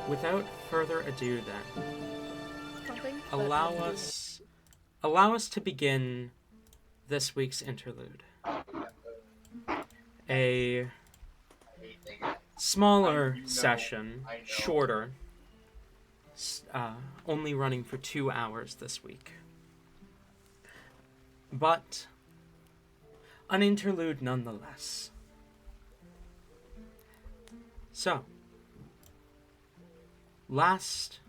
Without further ado, then, Something. allow us to begin this week's interlude. A smaller session, shorter, only running for 2 hours this week. But an interlude nonetheless. So, last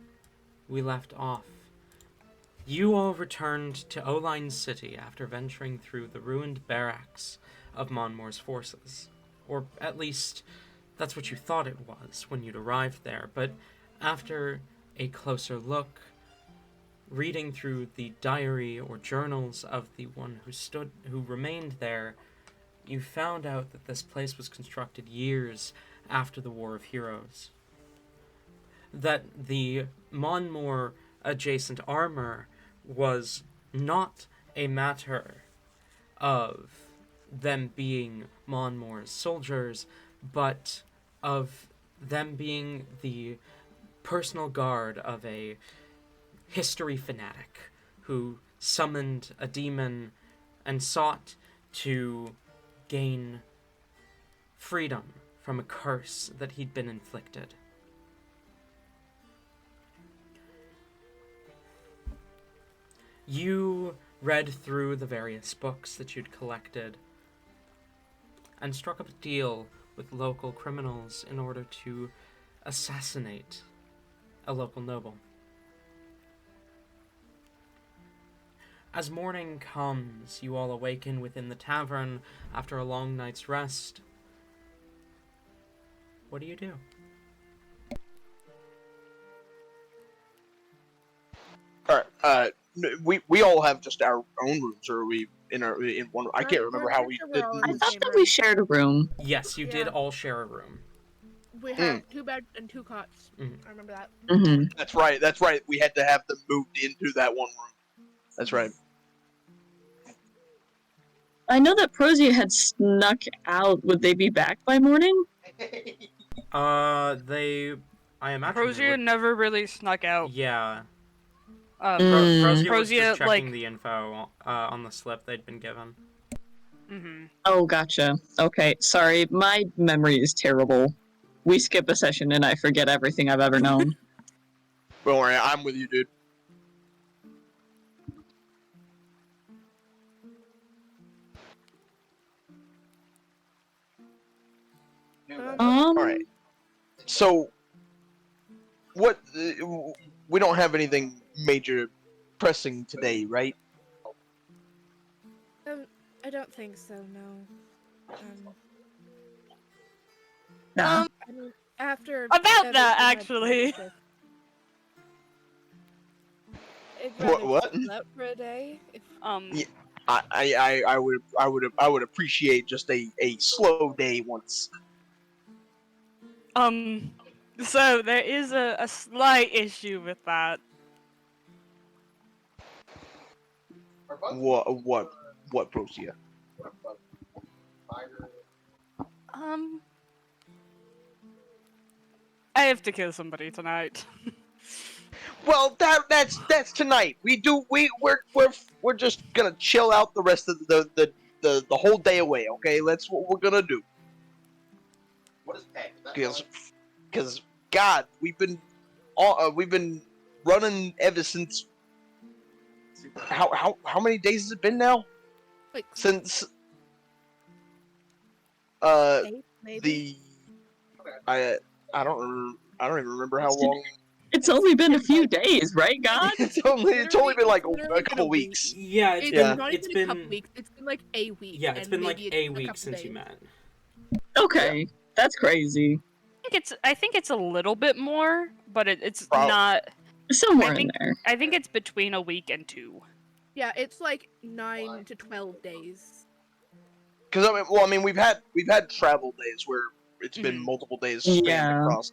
we left off, you all returned to Oline City after venturing through the ruined barracks of Monmore's forces. Or at least, that's what you thought it was when you'd arrived there, but after a closer look, reading through the diary or journals of the one who remained there, you found out that this place was constructed years after the War of Heroes. That the Monmore adjacent armor was not a matter of them being Monmore's soldiers, but of them being the personal guard of a history fanatic who summoned a demon and sought to gain freedom from a curse that he'd been inflicted. You read through the various books that you'd collected and struck up a deal with local criminals in order to assassinate a local noble. As morning comes, you all awaken within the tavern after a long night's rest. What do you do? Alright, we all have just our own rooms, or are we in one? I can't remember how we did. I thought that we shared a room. Yes, you did all share a room. We have 2 beds and 2 cots. I remember that. Mm-hmm. That's right. We had to have them moved into that one room. That's right. I know that Prozia had snuck out. Would they be back by morning? I imagine Prozia never really snuck out. Yeah. Prozia was just checking like the info on the slip they'd been given. Mm-hmm. Oh, gotcha. Okay, sorry. My memory is terrible. We skip a session and I forget everything I've ever known. Don't worry, I'm with you, dude. Alright. So, what... we don't have anything major pressing today, right? I don't think so, no. Nah. I mean, after... About everything that, I've actually. done, I'd What- rather what? chill out for a day. Yeah. I would appreciate just a slow day once. So there is a slight issue with that. What, Procia? I have to kill somebody tonight. Well, that's tonight. We're just gonna chill out the rest of the whole day away. Okay, that's what we're gonna do. What is that? Because God, we've been running ever since. How many days has it been now? Like, Since 8, maybe? I don't even remember how long. It's only been a few days, right, God? It's only been like Literally a couple been a weeks. Yeah, It's not it's even a been couple weeks. It's been like a week. yeah, it's and been like maybe a a week couple since you days. met. Okay, that's crazy. I think it's a little bit more, but it's Prob- not. Somewhere I think- in there. I think it's between a week and 2. Yeah, it's like 9 to 12 days. Because I mean, we've had travel days where it's been Mhm. multiple days spanned Yeah. across.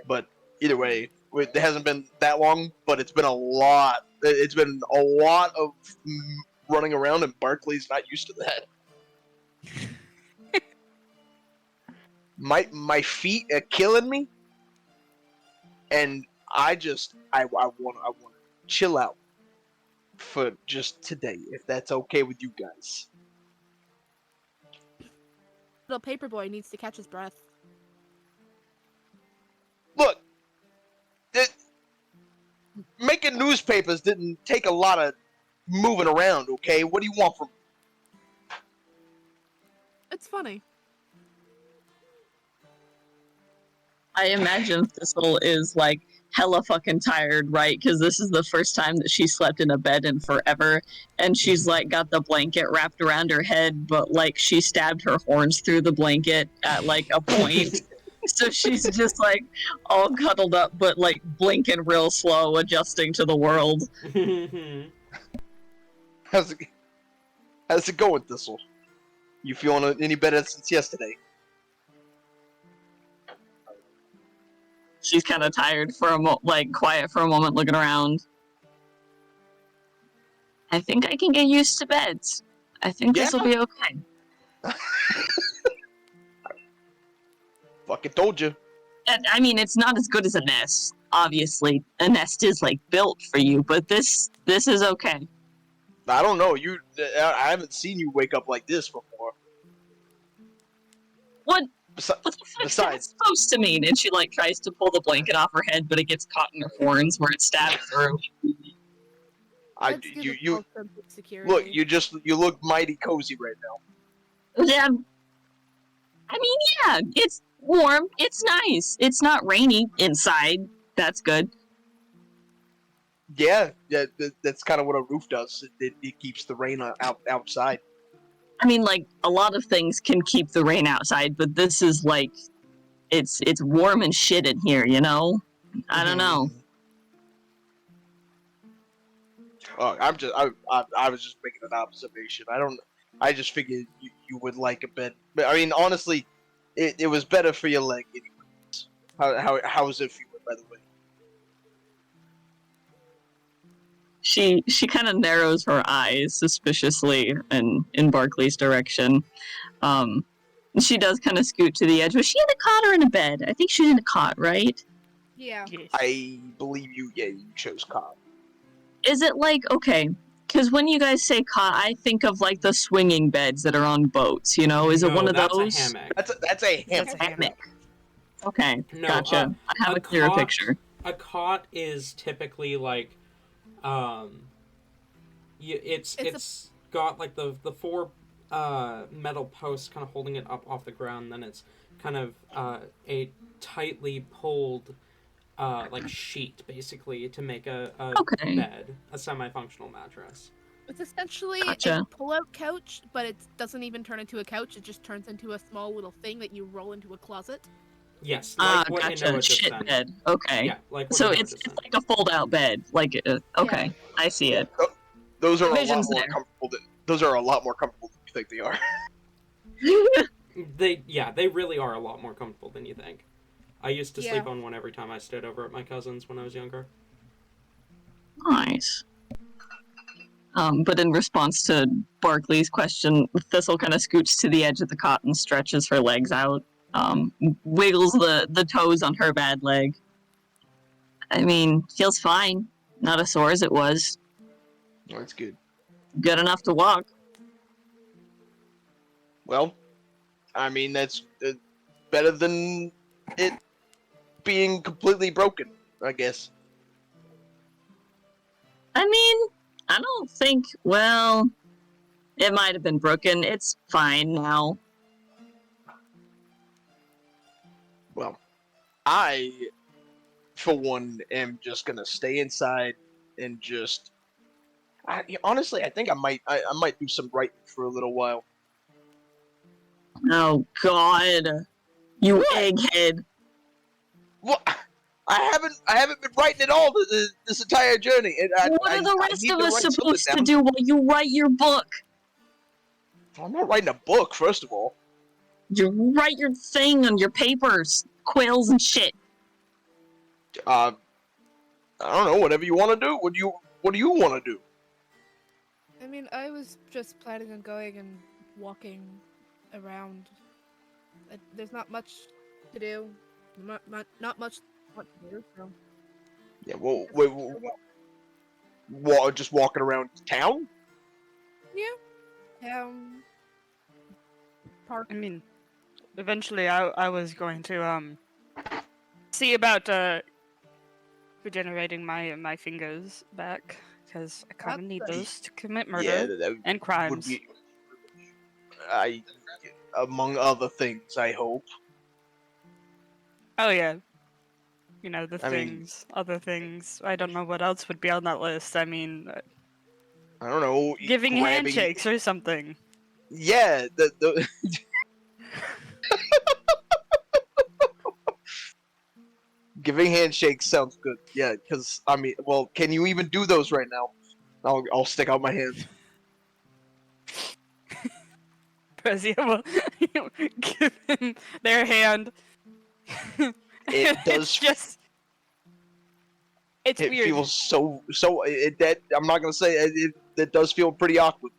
But either way, It hasn't been that long, but it's been a lot. It's been a lot of running around, and Barkley's not used to that. My feet are killing me, and I want to chill out for just today, if that's okay with you guys. Little paperboy needs to catch his breath. Look, making newspapers didn't take a lot of moving around, okay? What do you want from me? It's funny. I imagine Thistle is like hella fucking tired, right? Because this is the first time that she slept in a bed in forever, and she's like got the blanket wrapped around her head, but like she stabbed her horns through the blanket at like a point. So she's just like all cuddled up, but like blinking real slow, adjusting to the world. How's it going, Thistle? You feeling any better since yesterday? She's kind of tired for quiet for a moment, looking around. I think I can get used to beds. I think this will be okay. Fucking told you. I mean, it's not as good as a nest. Obviously, a nest is like built for you, but this is okay. I don't know. I haven't seen you wake up like this before. What the fuck is that Besides, supposed to mean? And she like tries to pull the blanket off her head, but it gets caught in her horns where it stabs through. Let's give a false sense of security. look. You look mighty cozy right now. Yeah. I mean, yeah, it's warm. It's nice. It's not rainy inside. That's good. Yeah, that's kind of what a roof does. It keeps the rain outside. I mean, like, a lot of things can keep the rain outside, but this is like, it's warm and shit in here, you know? I don't know. Oh, I was just making an observation. I just figured you would like a bed. But I mean, honestly, it was better for your leg anyways. How is it feeling, by the way? She kind of narrows her eyes suspiciously in Barkley's direction. She does kind of scoot to the edge. Was she in a cot or in a bed? I think she's in a cot, right? Yeah. Yes. I believe you chose cop. Is it like, okay, because when you guys say cot, I think of like the swinging beds that are on boats, you know? Is it one of that's those? A hammock. That's a hammock. That's a hammock. Okay, No, gotcha. I have a clearer cot- picture. A cot is typically like, it's got like the four metal posts kind of holding it up off the ground. Then it's kind of a tightly pulled like sheet basically to make a bed, a semi-functional mattress. It's essentially Gotcha. a pull-out couch, but it doesn't even turn into a couch. It just turns into a small little thing that you roll into a closet. Yes, like what gotcha. Inoa just Shit said. bed. Okay. Yeah, like what So Inoa it's just said. like a fold-out bed. Like, okay, I see it. Those are Vision's a lot more there. comfortable. Those are a lot more comfortable than you think they are. They really are a lot more comfortable than you think. I used to Yeah. sleep on one every time I stayed over at my cousin's when I was younger. Nice. But in response to Barkley's question, Thistle kind of scoots to the edge of the cot and stretches her legs out. Wiggles the toes on her bad leg. I mean, feels fine. Not as sore as it was. Well, that's good. Good enough to walk. Well, I mean, that's better than it being completely broken, I guess. I mean, I don't think, well, it might have been broken. It's fine now. Well, I, for one, am just gonna stay inside and just. Honestly, I think I might do some writing for a little while. Oh, God. You What? egghead. What? I haven't been writing at all this entire journey. What are the rest of us supposed to do while you write your book? I'm not writing a book, first of all. You write your thing on your papers, quills and shit. I don't know. Whatever you want to do. What do you want to do? I mean, I was just planning on going and walking around. There's not much to do. Not much what to do. So Yeah. Well, just wait, gonna just walking around town. town, park. I mean, eventually I was going to see about regenerating my fingers back because I kind of That's need good. those to commit Yeah, murder that and would crimes. be. Among other things, I hope. Oh yeah, you know the I mean, things, other things. I don't know what else would be on that list. I mean, I don't know, giving grabbing. handshakes or something. Yeah, the giving handshakes sounds good. Yeah, because I mean, well, can you even do those right now? I'll stick out my hands. Prezia will give him their hand. It It's does. just, it's It weird. feels so. That I'm not gonna say it does feel pretty awkward.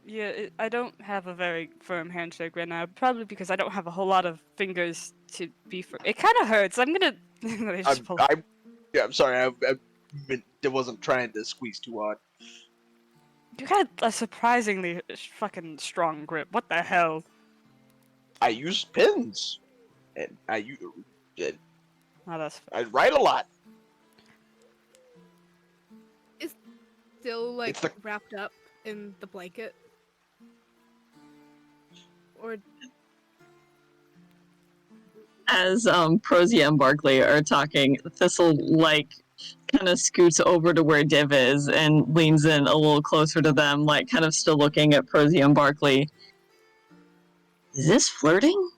Yeah, I don't have a very firm handshake right now, probably because I don't have a whole lot of fingers to be firm. It kind of hurts. I'm gonna. Let just pull. Yeah, I'm sorry. I wasn't trying to squeeze too hard. You got a surprisingly fucking strong grip. What the hell? I use pens, and Oh, that's I write a lot. Still like It's the wrapped up in the blanket, or As Prozia and Barkley are talking, Thistle like kind of scoots over to where Div is and leans in a little closer to them, like kind of still looking at Prozia and Barkley. Is this flirting?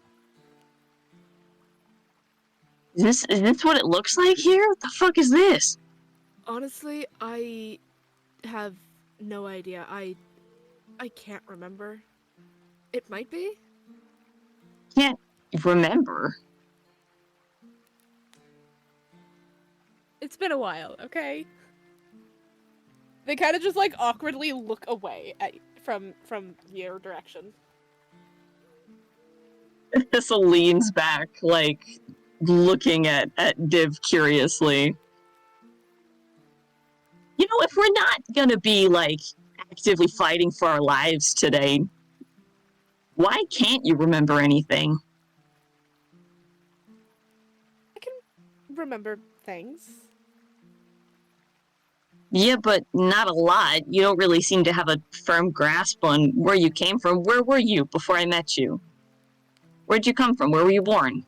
Is this what it looks like here? What the fuck is this? honestly, I have no idea. I can't remember. It might be. Can't remember. It's been a while, okay? They kind of just like awkwardly look away from your direction. Thistle leans back, like looking at Div curiously. You know, if we're not gonna be like actively fighting for our lives today, why can't you remember anything? I can remember things. Yeah, but not a lot. You don't really seem to have a firm grasp on where you came from. Where were you before I met you? Where'd you come from? Where were you born?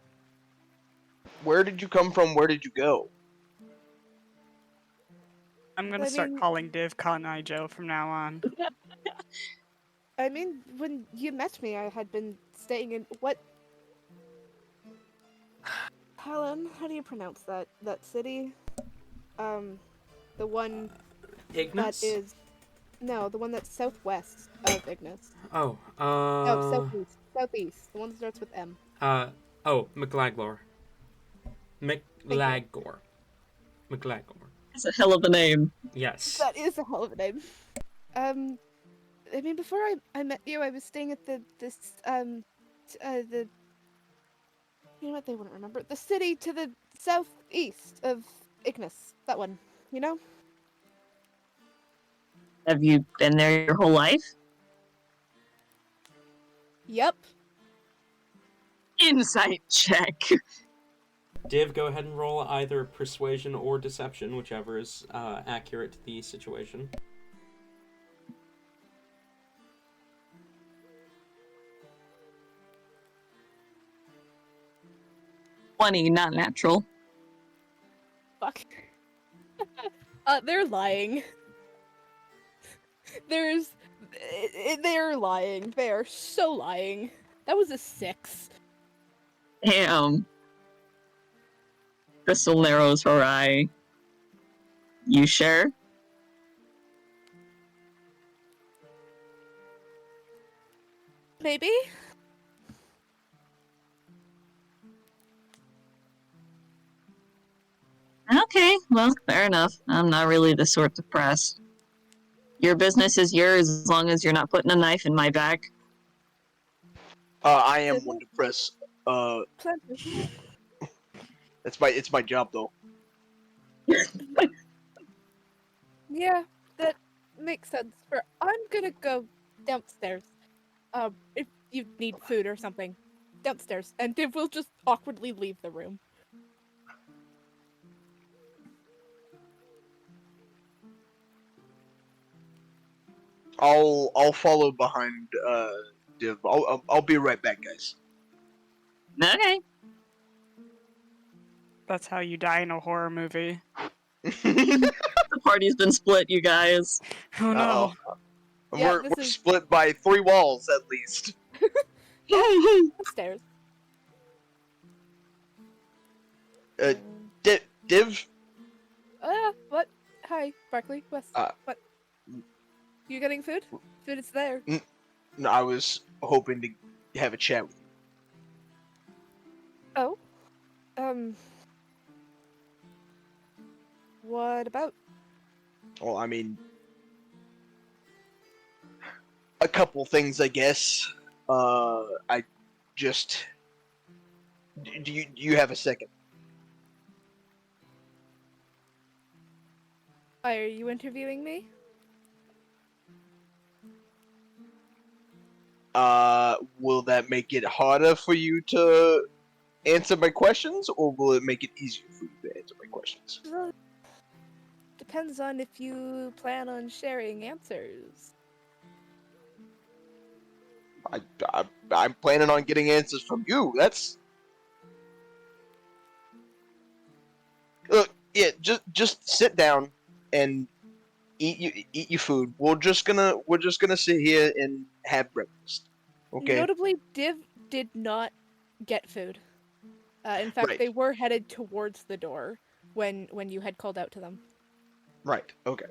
where did you come from? Where did you go? I'm gonna I start mean- calling Div Cotton Eye Joe from now on. I mean, when you met me, I had been staying in what? Helen, how do you pronounce that city? The one that Ignis? is the one that's southwest of Ignis. Oh, No, southeast. The one that starts with M. McLaglor. McLagor. McLagor. That's a hell of a name. Yes. That is a hell of a name. I mean, before I met you, I was staying at the you know what, they wouldn't remember the city to the southeast of Ignis. That one, you know. Have you been there your whole life? Yep. Insight check. Div, go ahead and roll either persuasion or deception, whichever is accurate to the situation. 20, not natural. Fuck. They're lying. They're lying. They are so lying. That was a 6. Damn. Crystal narrows her eye. You sure? Maybe. Okay, well, fair enough. I'm not really the sort to press. Your business is yours as long as you're not putting a knife in my back. I am one to press. Plenty. It's my job though. Yeah, that makes sense. I'm gonna go downstairs. If you need food or something, downstairs, and Div will just awkwardly leave the room. I'll follow behind Div. I'll be right back, guys. Okay. That's how you die in a horror movie. The party's been split, you guys. Oh no. Yeah, we're this is split by 3 walls at least. upstairs. Uh, Um, Div. what? Hi, Barkley. Wes. Uh, What? You getting food? Food is there. No, I was hoping to have a chat with you. Oh. Um. What about? Well, I mean, a couple things, I guess. I just. Do you have a second? Why are you interviewing me? Will that make it harder for you to answer my questions, or will it make it easier for you to answer my questions? Well, depends on if you plan on sharing answers. I'm planning on getting answers from you. That's look, yeah. Just sit down and eat your food. We're just gonna sit here and have breakfast. Okay. Notably, Div did not get food. In fact, Right. they were headed towards the door when you had called out to them. Right. Okay.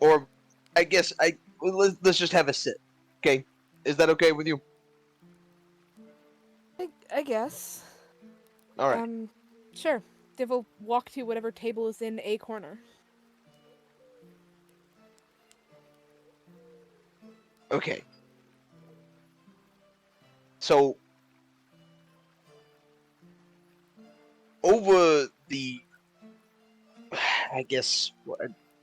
Or I guess let's just have a sit. Okay. Is that okay with you? I guess. All right. Sure. Div will walk to whatever table is in a corner. Okay. So over the, I guess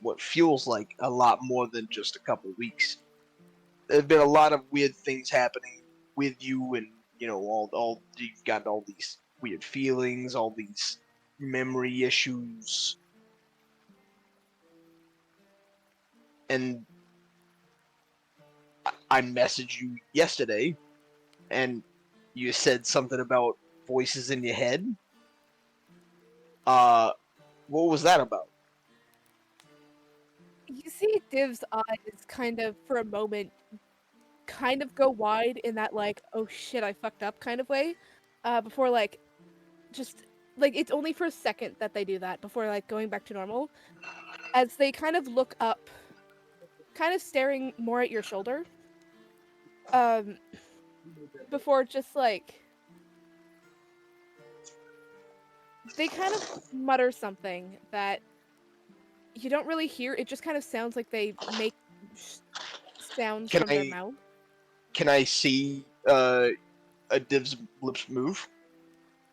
what feels like a lot more than just a couple weeks, there's been a lot of weird things happening with you, and all you've got all these weird feelings, all these memory issues, and I messaged you yesterday, and you said something about voices in your head. Uh, what was that about? You see Div's eyes kind of, for a moment, kind of go wide in that, like, oh shit, I fucked up kind of way. Before, like, just, like, it's only for a second that they do that, before, like, going back to normal. As they kind of look up, kind of staring more at your shoulder. Um, before just, like, they kind of mutter something that you don't really hear. It just kind of sounds like they make sounds Can from their I mouth. can I see a Div's lips move?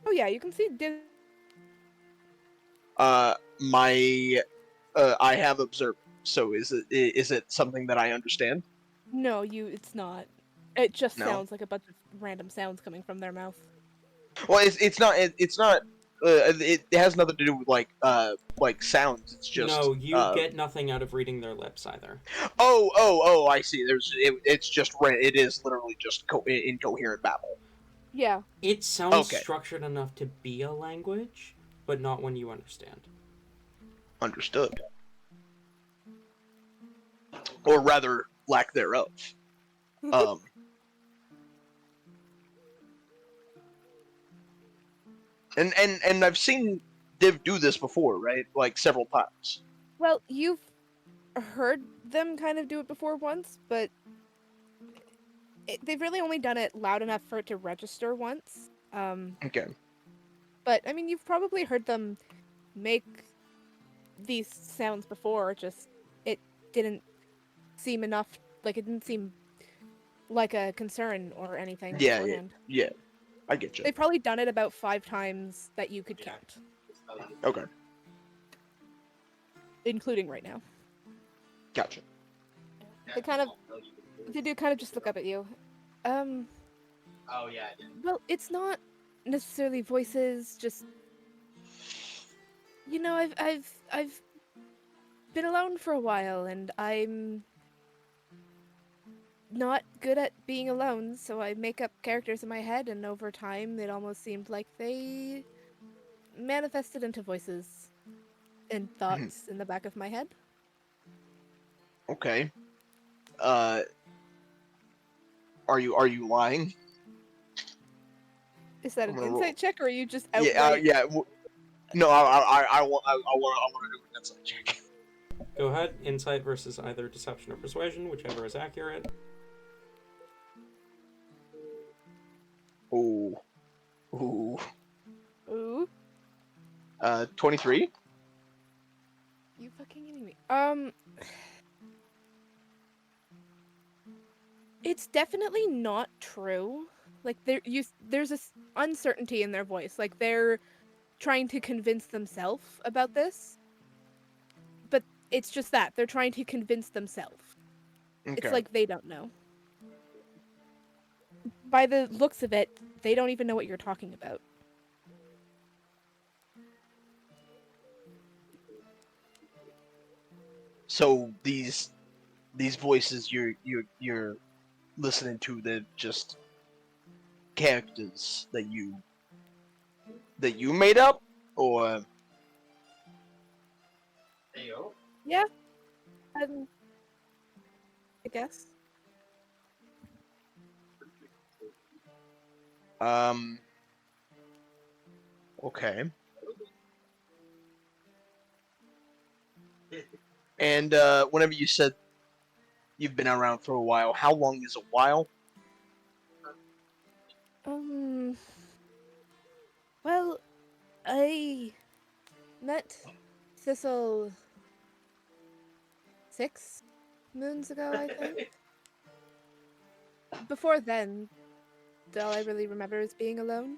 Oh yeah, you can see Div. My I have observed. So is it something that I understand? No, it's not. It just No. sounds like a bunch of random sounds coming from their mouth. Well, it's not. It's not. It has nothing to do with like sounds. It's just No, you get nothing out of reading their lips either. oh, I see. It's just it is literally just incoherent babble. Yeah. It sounds Okay. structured enough to be a language, but not when you understand. Understood. Or rather, lack thereof. Um. And I've seen Div do this before, right? Like several times. Well, you've heard them kind of do it before once, but they've really only done it loud enough for it to register once. Okay. but I mean, you've probably heard them make these sounds before, just it didn't seem enough, like, it didn't seem like a concern or anything Yeah. beforehand. Yeah. I get you. They've probably done it about 5 times that you could count, Okay. including right now. Gotcha. They do kind of just look up at you. Well, it's not necessarily voices, just I've been alone for a while, and I'm not good at being alone, so I make up characters in my head, and over time it almost seemed like they manifested into voices and thoughts in the back of my head. Okay. Uh, are you lying? Is that I'm an gonna roll. insight check, or are you just Yeah. outright? Yeah. No, I want to do an insight check. Go ahead. Insight versus either deception or persuasion, whichever is accurate. Ooh. Ooh. Ooh, 23. you fucking kidding me? It's definitely not true. Like there's this uncertainty in their voice. Like they're trying to convince themselves about this, but it's just that they're trying to convince themselves. It's Okay. like they don't know. By the looks of it, they don't even know what you're talking about. So these voices you're listening to, they're just characters that you made up, or Yeah, I guess. okay. And whenever you said you've been around for a while, how long is a while? Well, I met Thistle 6 moons ago, I think. Before then, all I really remember is being alone.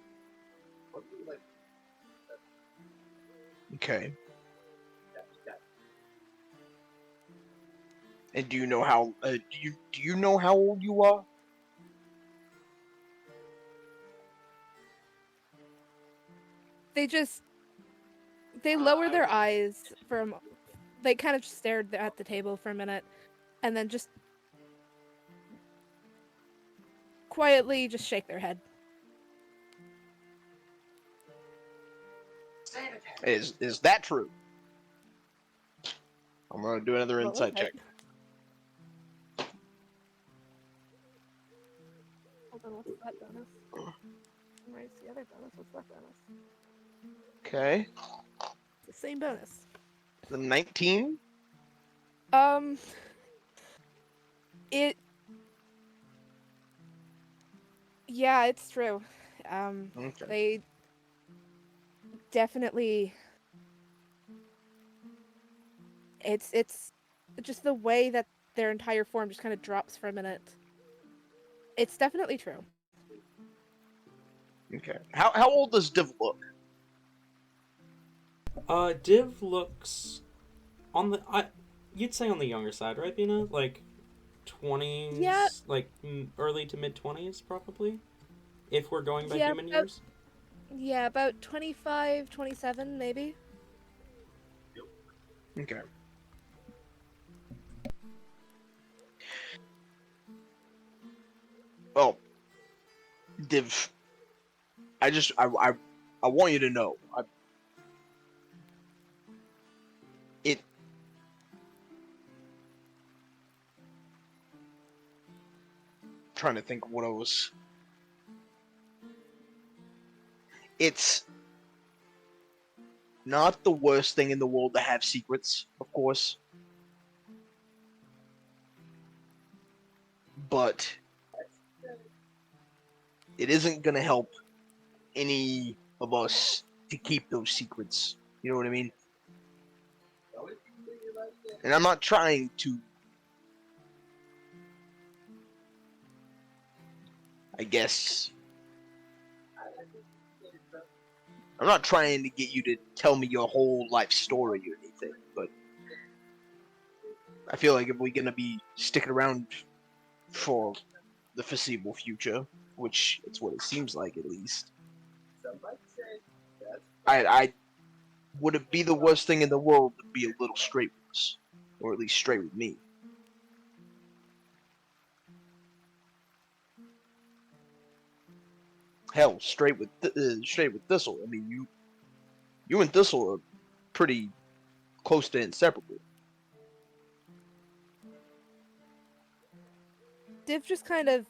Okay. And do you know how? Do you know how old you are? They lower their eyes for a they kind of stared at the table for a minute, and then just quietly just shake their head. Is that true? I'm gonna do another Roll insight it. check. Hold on, what's that bonus? Where's the other bonus? What's that bonus? Okay. It's the same bonus. The 19. It. Yeah, it's true. Okay. They definitely. It's just the way that their entire form just kind of drops for a minute. It's definitely true. Okay. How old does Div look? Div looks on the you'd say on the younger side, right, Bina? Like 20s, Yeah. like early to mid 20s, probably. If we're going by Yeah, human years. Yeah, about 25, 27, maybe. Okay. Well, Div, I want you to know. It. Trying to think what I was. It's not the worst thing in the world to have secrets, of course. But it isn't gonna help any of us keep those secrets. You know what I mean? And I'm not trying to, I guess, I'm not trying to get you to tell me your whole life story or anything, but I feel like if we're gonna be sticking around for the foreseeable future, which it's what it seems like at least, I would it be the worst thing in the world to be a little straight with us, or at least straight with me? Hell, straight with Thistle. I mean, you and Thistle are pretty close to inseparable. Div just kind of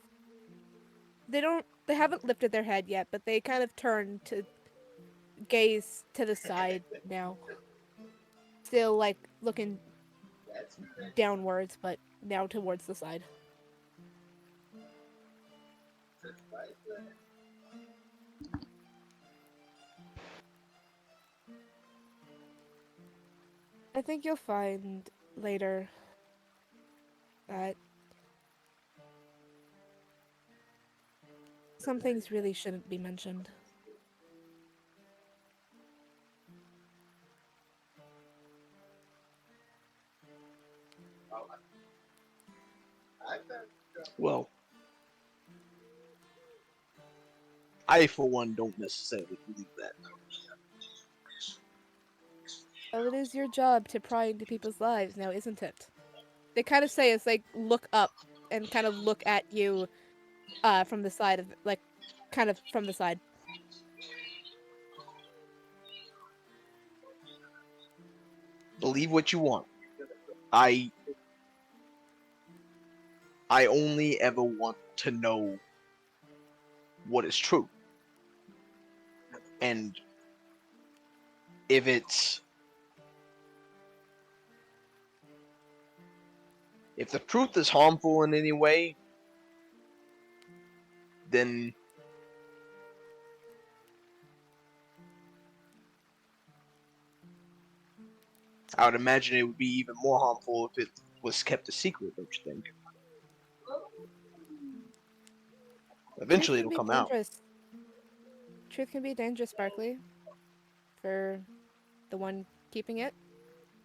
they haven't lifted their head yet, but they kind of turn to gaze to the side now. Still like looking downwards, but now towards the side. I think you'll find later that some things really shouldn't be mentioned. Well, I for one don't necessarily believe that. Well, it is your job to pry into people's lives now, isn't it? They kind of say as they look up and kind of look at you from the side of like kind of from the side. Believe what you want. I only ever want to know what is true. And if the truth is harmful in any way, then I would imagine it would be even more harmful if it was kept a secret, don't you think? Eventually it'll come out. Truth can be dangerous, Barkley. For the one keeping it,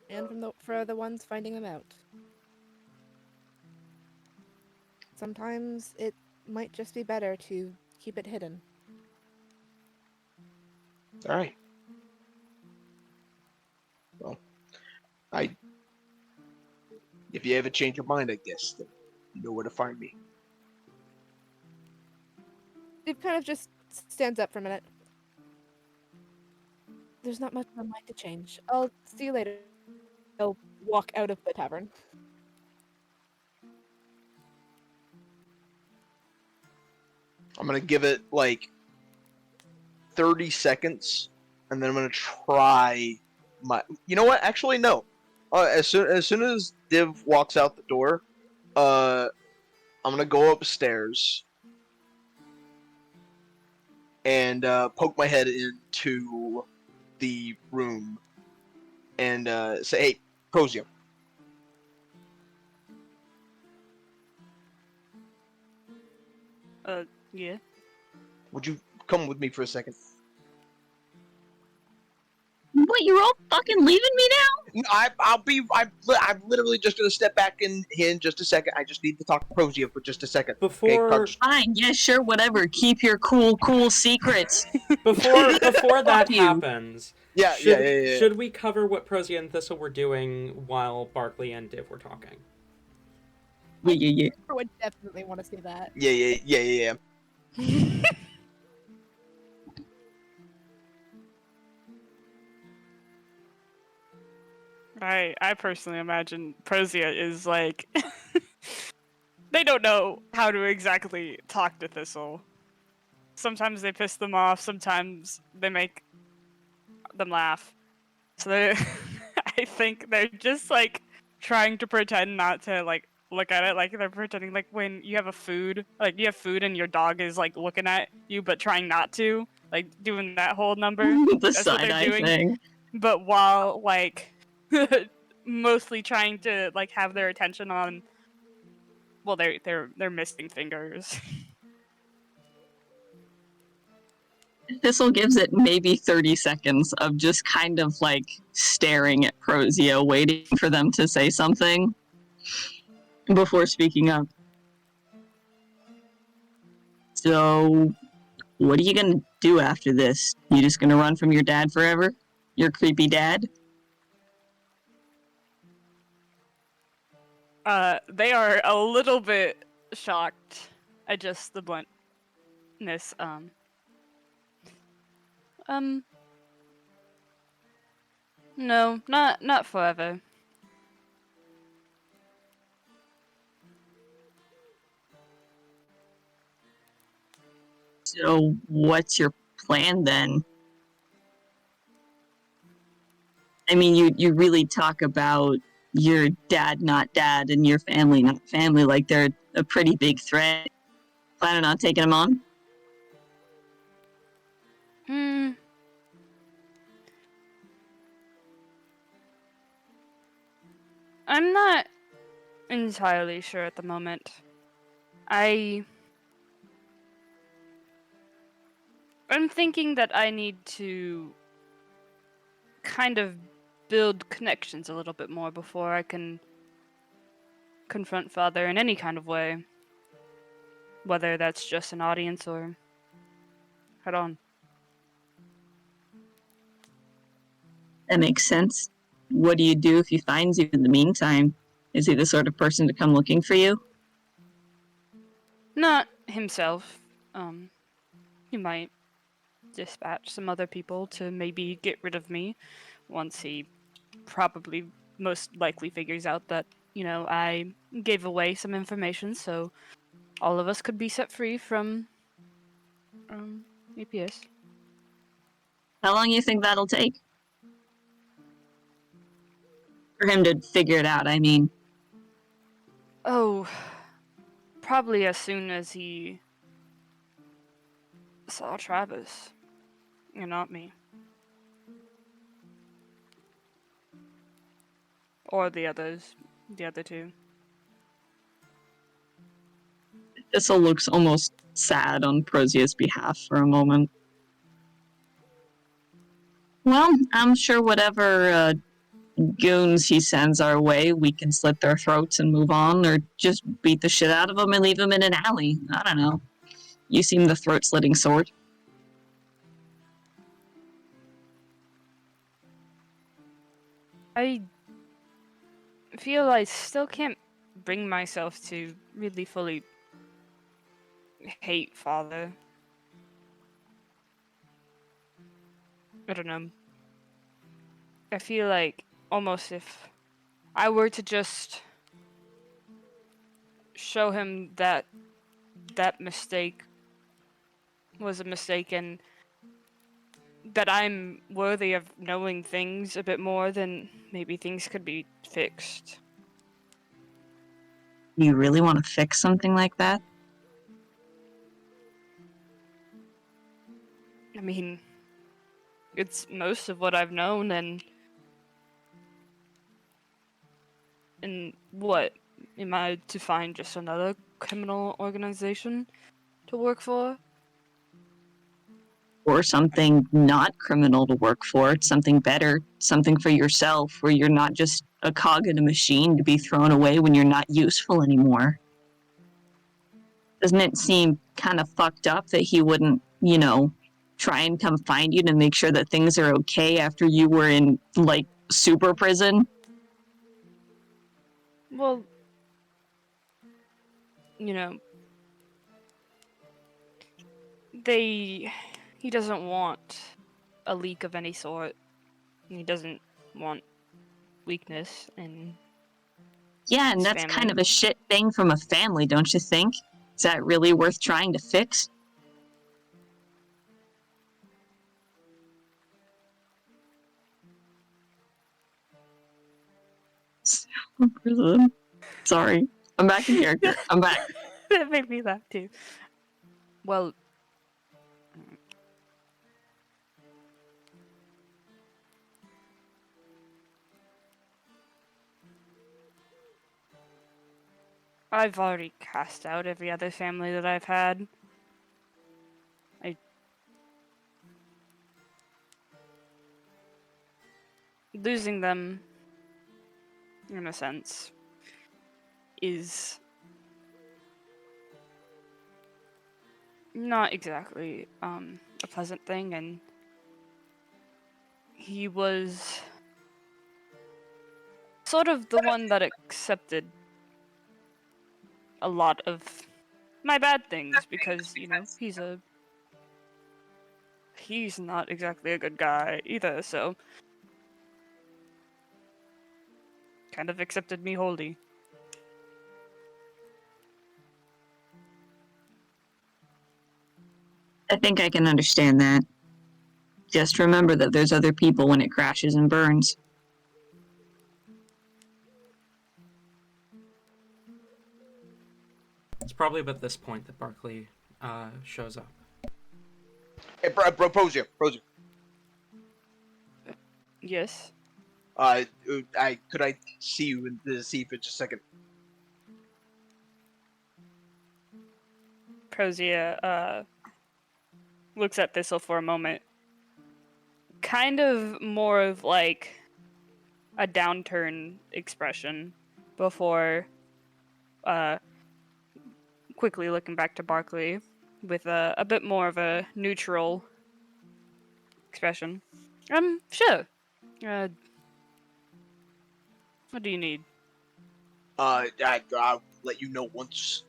and for the ones finding them out. Sometimes it might just be better to keep it hidden. Alright. Well, if you ever change your mind, I guess, then you know where to find me. It kind of just stands up for a minute. There's not much of my mind to change. I'll see you later. I'll walk out of the tavern. I'm gonna give it like 30 seconds, and then I'm gonna try my. You know what? Actually, no. As soon as Div walks out the door, I'm gonna go upstairs and poke my head into the room and say, "Hey, Prozia, Yeah. would you come with me for a second?" What, you're all fucking leaving me now? I'm literally just gonna step back in here in just a second. I just need to talk to Prozia for just a second. Before Fine, yeah, sure, whatever. Keep your cool secrets. before that you. happens, Yeah, should we cover what Prozia and Thistle were doing while Barkley and Div were talking? Yeah. I would definitely want to see that. Yeah. I personally imagine Prozia is like they don't know how to exactly talk to Thistle. Sometimes they piss them off, sometimes they make them laugh. So they I think they're just like trying to pretend not to like look at it, like they're pretending like when you have you have food and your dog is like looking at you but trying not to. like doing that whole number. The That's what side they're eye doing. thing. But while like mostly trying to like have their attention on, well, they're missing fingers. Thistle gives it maybe 30 seconds of just kind of like staring at Prozia, waiting for them to say something before speaking up. So, what are you gonna do after this? You just gonna run from your dad forever? Your creepy dad? They are a little bit shocked at just the bluntness. No, not forever. So, what's your plan then? I mean, you really talk about your dad not dad and your family not family like they're a pretty big threat. Planning on taking them on? Hmm. I'm not entirely sure at the moment. I'm thinking that I need to kind of build connections a little bit more before I can confront Father in any kind of way. Whether that's just an audience or head on. That makes sense. What do you do if he finds you in the meantime? Is he the sort of person to come looking for you? Not himself. He might dispatch some other people to maybe get rid of me once he probably most likely figures out that, I gave away some information so all of us could be set free from APS. How long do you think that'll take? For him to figure it out, I mean. Oh, probably as soon as he saw Travis. And not me. Or the other two. Thistle looks almost sad on Prozia's behalf for a moment. Well, I'm sure whatever goons he sends our way, we can slit their throats and move on, or just beat the shit out of them and leave them in an alley. I don't know. You seem the throat-slitting sort. I feel I still can't bring myself to really fully hate Father. I don't know. I feel like almost if I were to just show him that that mistake was a mistake and that I'm worthy of knowing things a bit more, then maybe things could be fixed. You really want to fix something like that? I mean, it's most of what I've known, and what? Am I to find just another criminal organization to work for? Or something not criminal to work for, something better, something for yourself, where you're not just a cog in a machine to be thrown away when you're not useful anymore. Doesn't it seem kind of fucked up that he wouldn't, try and come find you to make sure that things are okay after you were in, like, super prison? Well, he doesn't want a leak of any sort. He doesn't want weakness in Yeah, and his that's kind family. of a shit thing from a family, don't you think? Is that really worth trying to fix? Sorry. I'm back in character. I'm back. That made me laugh too. Well, I've already cast out every other family that I've had. Losing them, in a sense, is not exactly a pleasant thing, and he was sort of the one that accepted a lot of my bad things because, you know, he's not exactly a good guy either, so kind of accepted me wholly. I think I can understand that. Just remember that there's other people when it crashes and burns. It's probably about this point that Barkley shows up. Hey, Prosia. Yes. Could I see you in the sea for just a second? Prosia looks at Thistle for a moment. Kind of more of like a downturn expression before quickly looking back to Barkley with a bit more of a neutral expression. Sure. What do you need? I'll let you know once.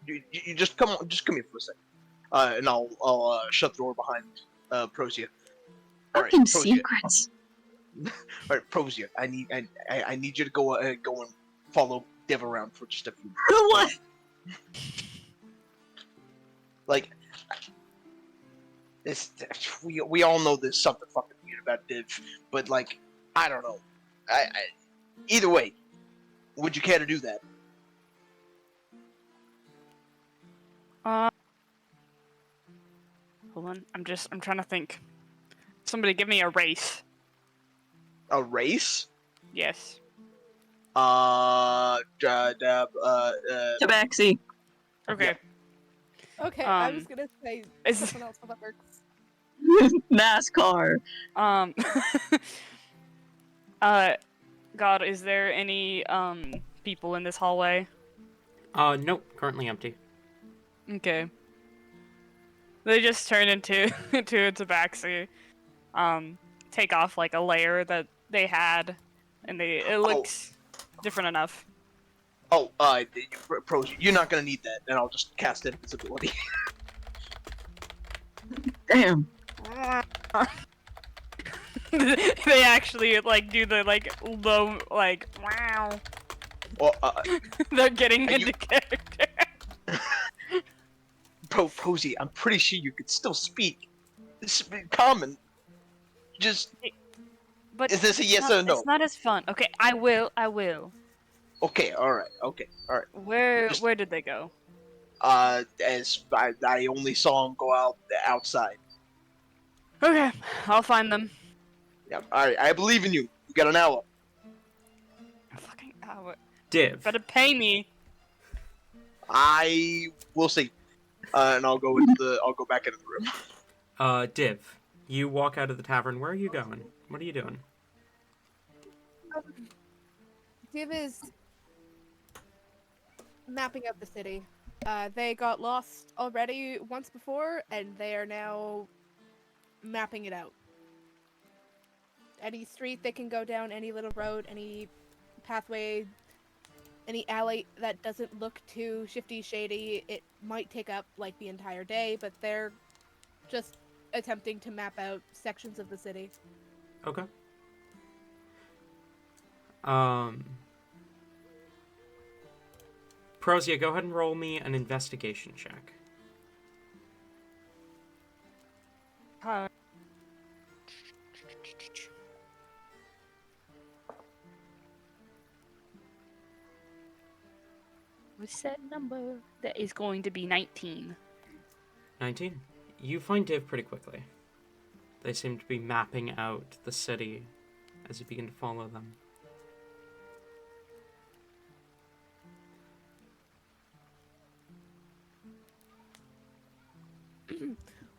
You just come here for a second. And I'll shut the door behind Prosia. All right, Fucking Prosia. secrets. All right, Prosia. I need you to go and follow Dev around for just a few minutes. What? Like, we all know there's something fucking weird about Div, but like, I don't know. Either way, would you care to do that? Hold on. I'm trying to think. Somebody give me a race. A race? Yes. Tabaxi. Okay. Okay, I was Um, gonna say is- something else, but that works. NASCAR. God, is there any people in this hallway? Nope, currently empty. Okay. They just turn into a tabaxi. Take off like a layer that they had, and it looks different enough. Pros, you're not gonna need that, and I'll just cast invisibility. Damn. They actually like do the like low like wow. Well, They're getting Are into you- character. Posey, I'm pretty sure you could still speak. This is common. Just, But is this a yes not, or no? It's not as fun. Okay, I will. Okay, alright. Where did they go? As I only saw him go outside. Okay, I'll find them. Yeah, alright, I believe in you. You got an hour. A fucking hour. Div. Better pay me. I will see. And I'll go back into the room. Div. You walk out of the tavern. Where are you going? What are you doing? Div is mapping out the city. They got lost already once before, and they are now mapping it out. Any street they can go down, any little road, any pathway, any alley that doesn't look too shifty, shady. It might take up like the entire day, but they're just attempting to map out sections of the city. Okay. Prosia, go ahead and roll me an investigation check. What's that number? That is going to be 19. 19. You find Div pretty quickly. They seem to be mapping out the city as you begin to follow them.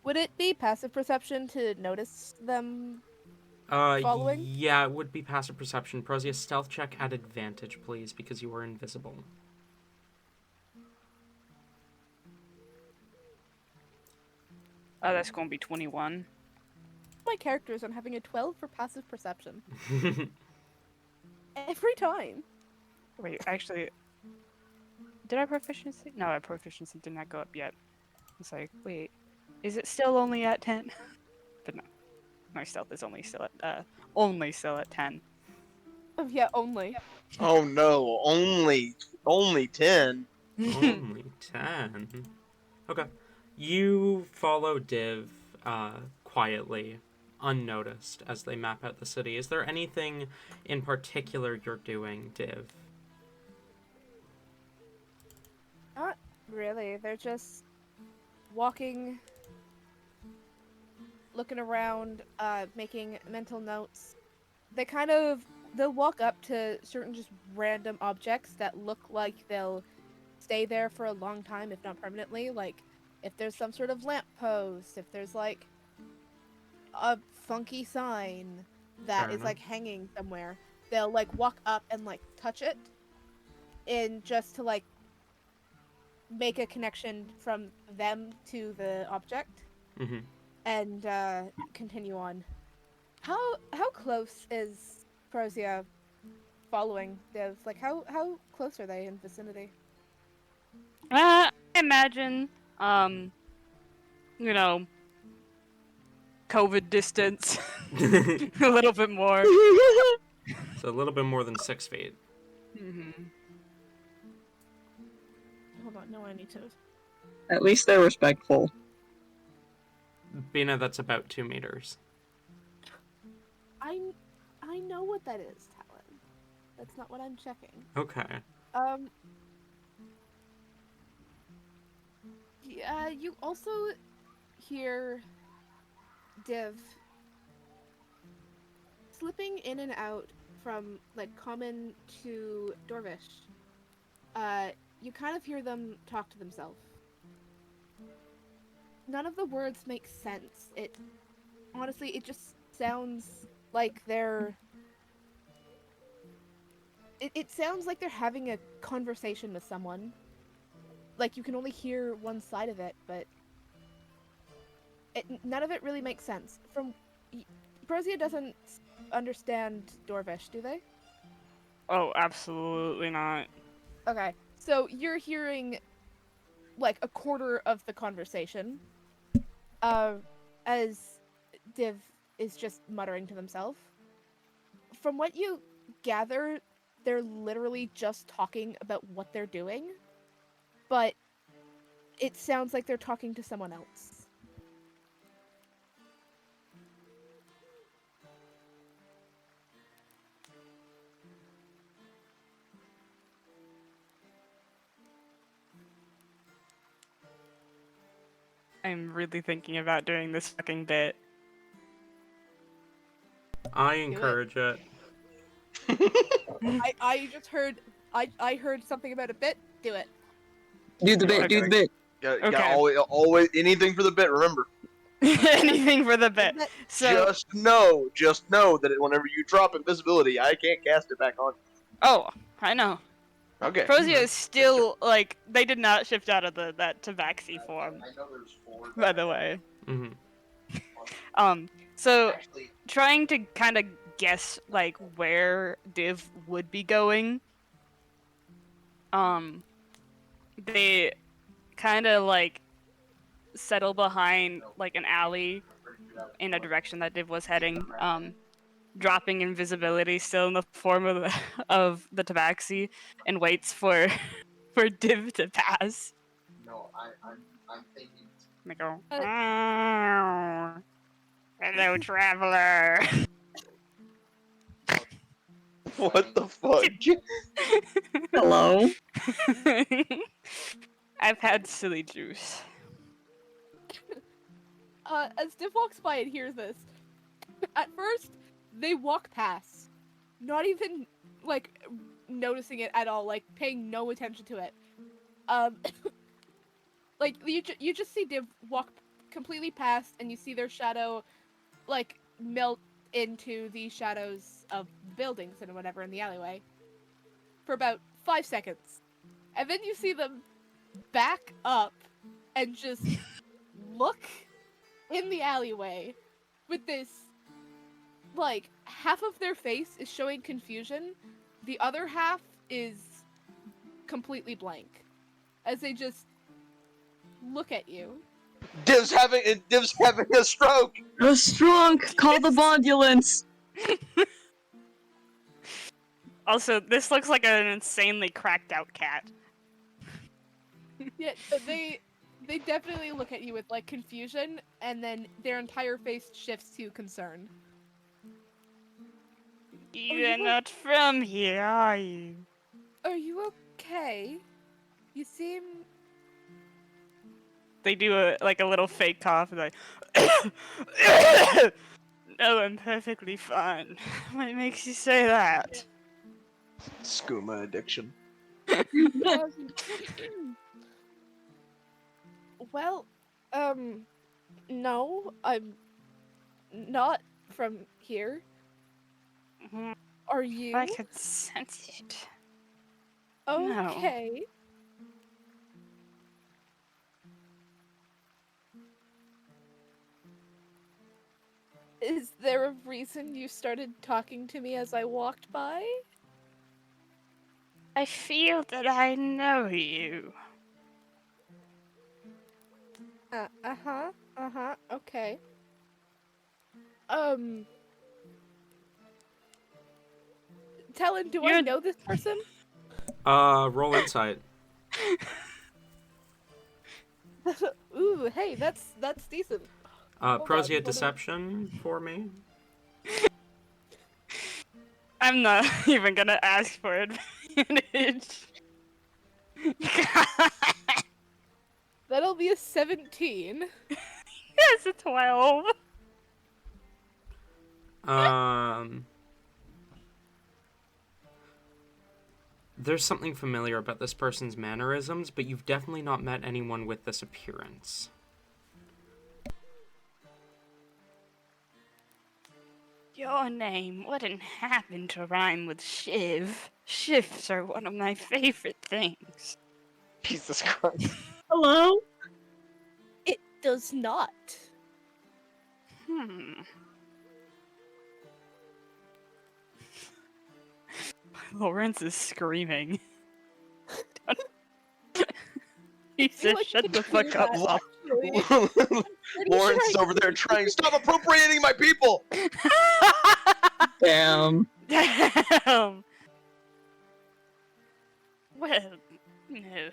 Would it be passive perception to notice them following? Yeah, it would be passive perception. Prozia, stealth check at advantage, please, because you are invisible. That's going to be 21. My characters on having a 12 for passive perception. Every time. Wait, actually, did our proficiency? No, our proficiency did not go up yet. It's like, wait, is it still only at 10? But no, my stealth is only still at 10. Oh, yeah, only. Oh no, only 10. Only 10. Okay. You follow Div quietly, unnoticed, as they map out the city. Is there anything in particular you're doing, Div? Not really. They're just walking, looking around, making mental notes. They'll walk up to certain just random objects that look like they'll stay there for a long time, if not permanently. Like, if there's some sort of lamppost, if there's like a funky sign that Fair is enough. like hanging somewhere, they'll like walk up and like touch it, and just to like make a connection from them to the object, Mm-hmm. and continue on. How close is Prozia following Div? Like how close are they in vicinity? I imagine, you know, COVID distance a little bit more. So a little bit more than 6 feet. Hold on, no, I need to. At least they're respectful. Bina, that's about 2 meters. I know what that is, Talon. That's not what I'm checking. Okay. Yeah, you also hear Div slipping in and out from like common to Dorvish. You kind of hear them talk to themselves. None of the words make sense. It honestly, it just sounds like they're. It sounds like they're having a conversation with someone. Like you can only hear one side of it, but none of it really makes sense. Prozia doesn't understand Dorvish, do they? Oh, absolutely not. Okay, so you're hearing like a quarter of the conversation, as Div is just muttering to themselves. From what you gather, they're literally just talking about what they're doing, but it sounds like they're talking to someone else. I'm really thinking about doing this fucking bit. I encourage it. I just heard I heard something about a bit. Do it. Do the bit, do the bit. Got Okay. always anything for the bit. Remember, Anything for the bit. That- So, just know that whenever you drop invisibility, I can't cast it back on. oh, I know. Okay. Prozia is still like they did not shift out of that tabaxi form. I know there's 4. By the way, Mm-hmm. so Actually, trying to kind of guess like where Div would be going. They kind of like settle behind like an alley in a direction that Div was heading. Dropping invisibility still in the form of the tabaxi, and waits for Div to pass. no, I'm thinking. And they go, "Oh, hello, traveler." What the fuck? Hello? I've had silly juice. As Div walks by and hears this, at first they walk past, not even like noticing it at all, like paying no attention to it. Like you just see Div walk completely past, and you see their shadow, like, melt into the shadows of the buildings and whatever in the alleyway for about 5 seconds. And then you see them back up and just look in the alleyway with this, like, half of their face is showing confusion, the other half is completely blank as they just look at you. Div's having a stroke. A stroke! Call the ambulance! Also, this looks like an insanely cracked out cat. Yeah, they definitely look at you with, like, confusion, and then their entire face shifts to concern. You're not from here, are you? Are you okay? You seem... They do a little fake cough, and like, no, I'm perfectly fine. What makes you say that? Skooma addiction. Well, no, I'm not from here. Mhm. Are you? I could sense it. No. Okay. Is there a reason you started talking to me as I walked by? I feel that I know you. Okay. Talon, do I You're- know this person? Roll insight. Ooh, hey, that's decent. Hold on, Prozia hold on. deception for me. I'm not even gonna ask for advantage. That'll be a 17. Yes, a 12. There's something familiar about this person's mannerisms, but you've definitely not met anyone with this appearance. Your name wouldn't happen to rhyme with Shiv. Shifts are one of my favorite things. Jesus Christ. Hello? It does not. Lawrence is screaming. He feel says, like shut you the can fuck hear up. that, actually. Lawrence is over there trying, stop appropriating my people! Damn. Damn. Well, no.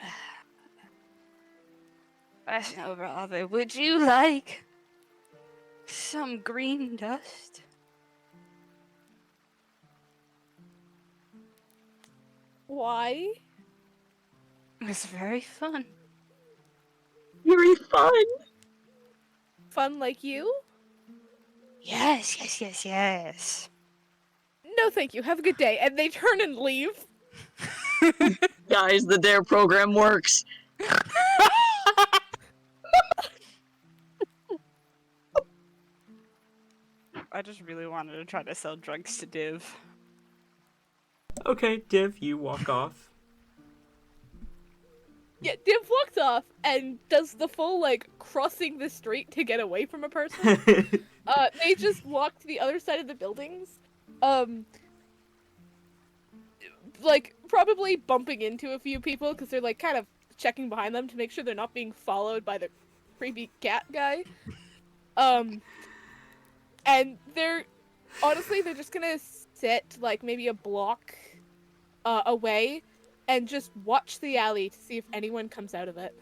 That's no bother. Would you like some green dust? Why? It's very fun. Very fun. Fun like you? Yes, yes, yes, yes. No, thank you. Have a good day. And they turn and leave. Guys, the DARE program works. I just really wanted to try to sell drugs to Div. Okay, Div, you walk off. Yeah, Div walks off and does the full, like, crossing the street to get away from a person. They just walk to the other side of the buildings. Like, probably bumping into a few people because they're, like, kind of checking behind them to make sure they're not being followed by the creepy cat guy. And they're just gonna sit, like, maybe a block away and just watch the alley to see if anyone comes out of it.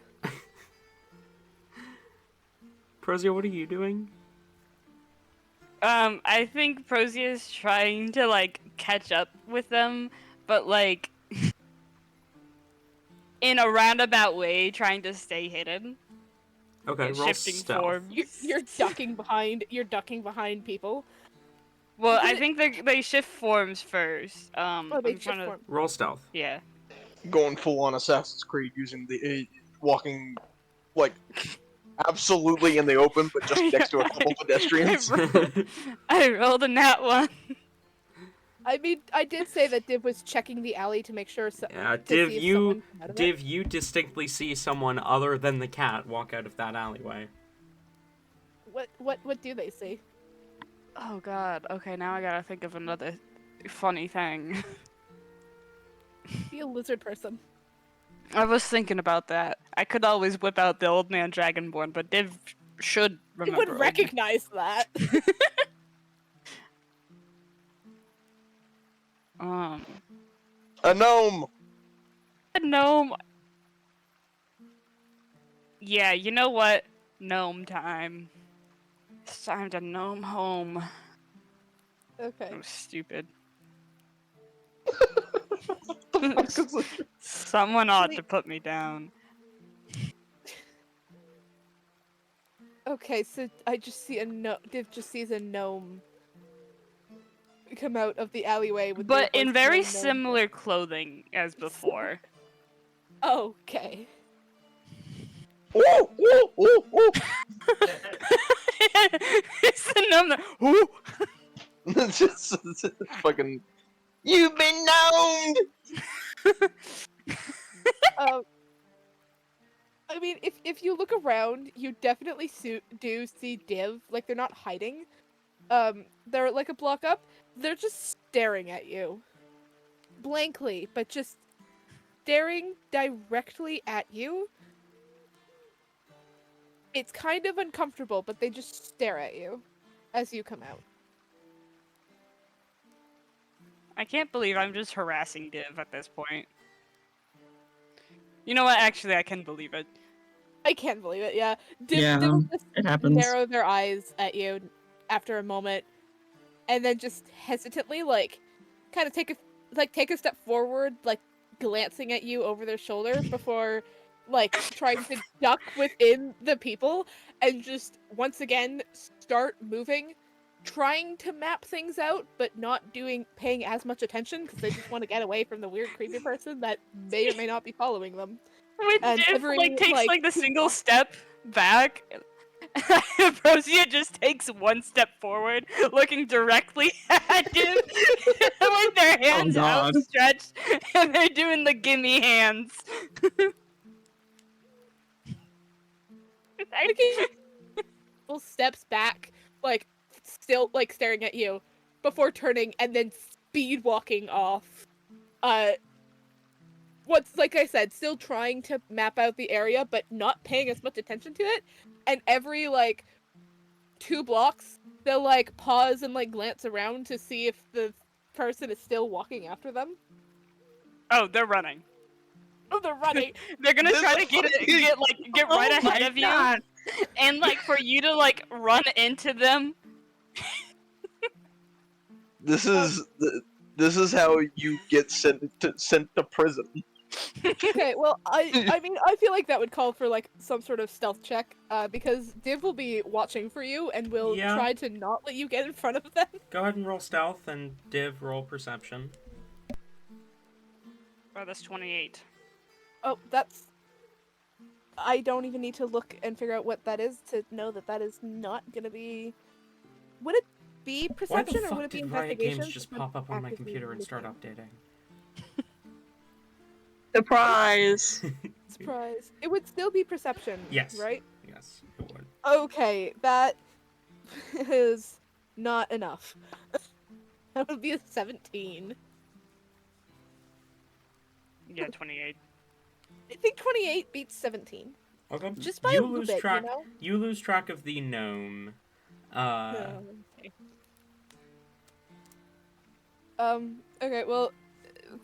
Prozia, what are you doing? I think Prozia is trying to, like, catch up with them, but, like, in a roundabout way, trying to stay hidden. Okay, And roll shifting stealth. forms. You're ducking behind. You're ducking behind people. Well, I think they shift forms first. They I'm shift trying to. form. Roll stealth. Yeah. Going full on Assassin's Creed using the walking, like, absolutely in the open, but just next to a couple pedestrians. I rolled a nat one. I mean, I did say that Div was checking the alley to make sure Yeah, to Div, see if you someone came out of it. you distinctly see someone other than the cat walk out of that alleyway. What do they see? Oh god. Okay, now I gotta think of another funny thing. Be a lizard person. I was thinking about that. I could always whip out the old man dragonborn, but Div should You remember. would old man. recognize that. A gnome. A gnome. Yeah, you know what? Gnome time. It's time to gnome home. Okay. I'm stupid. The fuck is this? Someone ought to put me down. Okay, so I just see Div just sees a gnome come out of the alleyway with But their in voice very gnome. similar clothing as before. Okay. Ooh, ooh, ooh, ooh. It's the gnome that. Ooh! It's just fucking. You've been gnomed. I mean, if you look around, you definitely do see Div. Like, they're not hiding. They're like a block up. They're just staring at you. Blankly, but just staring directly at you. It's kind of uncomfortable, but they just stare at you as you come out. I can't believe I'm just harassing Div at this point. You know what? Actually, I can believe it. I can't believe it, yeah. Yeah, Div will just it happens. narrow their eyes at you after a moment, and then just hesitantly, like, kind of take a step forward, like, glancing at you over their shoulder before, like, trying to duck within the people, and just, once again, start moving, trying to map things out, but not paying as much attention, because they just want to get away from the weird, creepy person that may or may not be following them. When And Div every, takes like, the single step back, Prosia just takes one step forward, looking directly at Div with their hands God. outstretched, and they're doing the gimme hands. steps back, like, still, like, staring at you, before turning and then speed walking off. What's, like I said, still trying to map out the area, but not paying as much attention to it. And every, like, 2 blocks, they'll, like, pause and, like, glance around to see if the person is still walking after them. Oh, they're running. Oh, they're running! They're gonna This try to is get fucking- right Oh my ahead of you, God. and like for you to like run into them. This is how you get sent to prison. Okay, well, I mean, I feel like that would call for, like, some sort of stealth check, because Div will be watching for you and will Yeah. try to not let you get in front of them. Go ahead and roll stealth, and Div roll perception. Oh, that's 28. Oh, that's... I don't even need to look and figure out what that is to know that that is not gonna be... Would it be Why perception, the or would fuck it be did Riot investigation? Games just pop up on my computer and start updating? Surprise. Surprise. It would still be perception, Yes. right? Yes, it would. Okay, that is not enough. That would be a 17. Yeah, 28. I think 28 beats 17. Okay. Just by you a little lose bit, track. you know? You lose track of the gnome. No. Okay, well,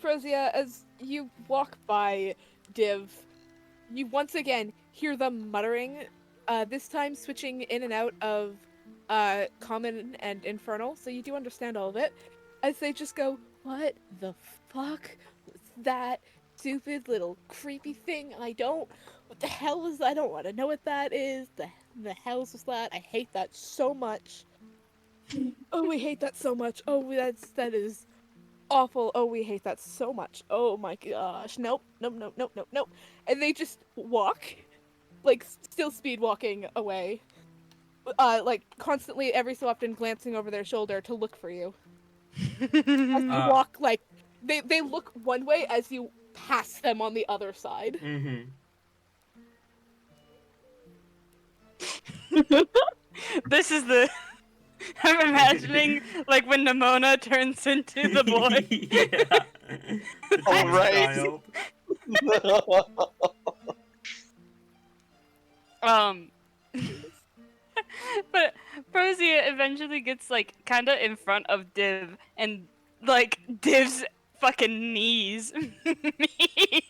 Prosia, as you walk by Div, you once again hear them muttering, this time switching in and out of Common and Infernal, so you do understand all of it, as they just go, what the fuck was that stupid little creepy thing? What the hell is that? I don't want to know what that is. The hell's was that? I hate that so much. Oh, we hate that so much. Oh, that is awful. Oh, we hate that so much. Oh my gosh. Nope. Nope, nope, nope, nope, nope. And they just walk, like still speed walking away, like constantly every so often glancing over their shoulder to look for you. As you walk, like they look one way as you pass them on the other side. Mm-hmm. This is the. I'm imagining like when Nimona turns into the boy. Yeah. The All tiny right. child. But Prozia eventually gets like kind of in front of Div, and like Div's fucking knees meet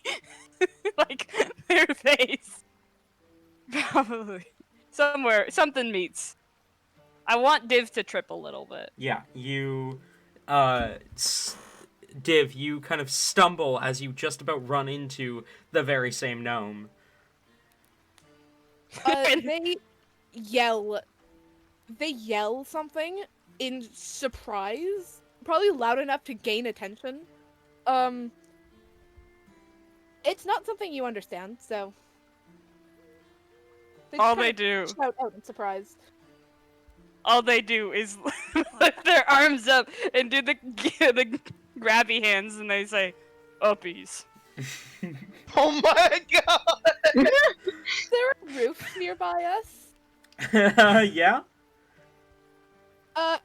like their face. Probably something meets. I want Div to trip a little bit. Yeah, you, Div, you kind of stumble as you just about run into the very same gnome. They yell something in surprise, probably loud enough to gain attention. It's not something you understand, so All just they kinda do. shout out in surprise. All they do is lift their arms up and do the grabby hands, and they say, "Uppies." Oh my god! Is there a roof nearby us? Yeah?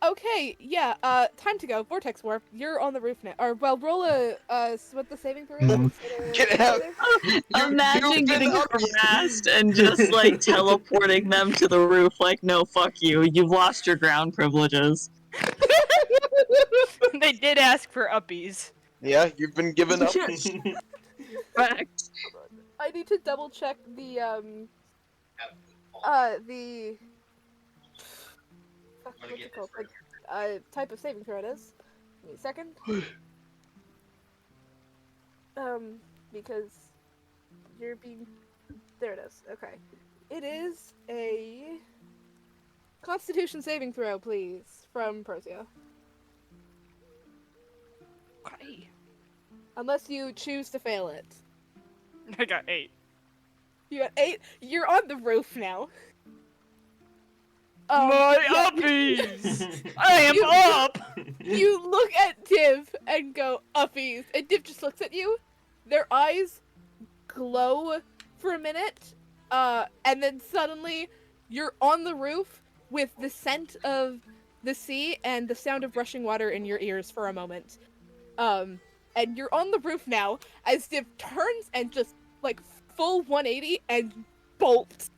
Okay, yeah, time to go. Vortex Warp, you're on the roof now. Or, well, roll a, what the saving throw is? Get out. Imagine you've getting been up- harassed and just like teleporting them to the roof. Like, no, fuck you. You've lost your ground privileges. They did ask for uppies. Yeah, you've been given up. Fact. I need to double check the fuck, what's it called? Like, type of saving throw it is. Give me a second. Because you're being... There it is. Okay. It is a... Constitution saving throw, please, from Prozia. Okay. Unless you choose to fail it. I got 8. You got 8? You're on the roof now. My yeah. uppies! I am You- up! You look at Div and go, uppies. And Div just looks at you. Their eyes glow for a minute. And then suddenly you're on the roof with the scent of the sea and the sound of rushing water in your ears for a moment. And you're on the roof now as Div turns and just, like, full 180 and bolts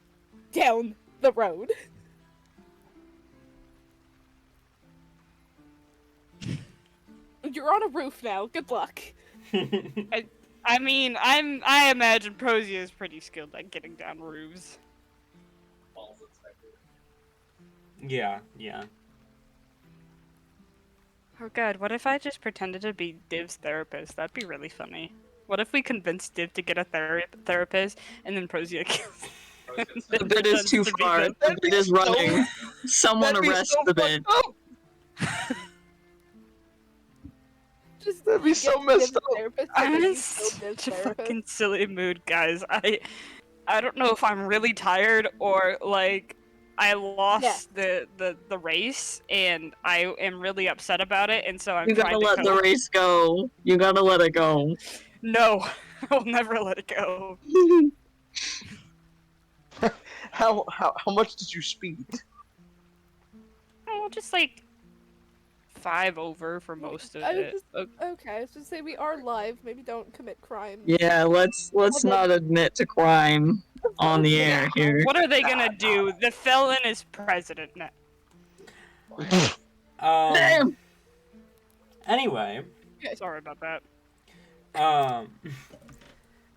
down the road. You're on a roof now. Good luck. I mean, I imagine Prozia is pretty skilled at getting down roofs. Yeah, yeah. Oh god, what if I just pretended to be Div's therapist? That'd be really funny. What if we convinced Div to get a therapist, and then Prozia kills him? The bid is too far. The bid is running. Someone That'd be arrest so the bid. fucked up. Just That'd be get so messed Div's up. therapist I'm and in then you kill such Div's a therapist. fucking silly mood, guys. I don't know if I'm really tired or like I lost the race and I am really upset about it, and so I'm You gotta trying to let the cope. race go. You gotta let it go. No, I'll never let it go. How much did you speed? Oh, just like 5 over for most of I was it. just- Okay, I was just say we are live. Maybe don't commit crime. Yeah, let's not admit to crime on the air here. What are they gonna do? The felon is president now. Damn! Anyway, Sorry about that.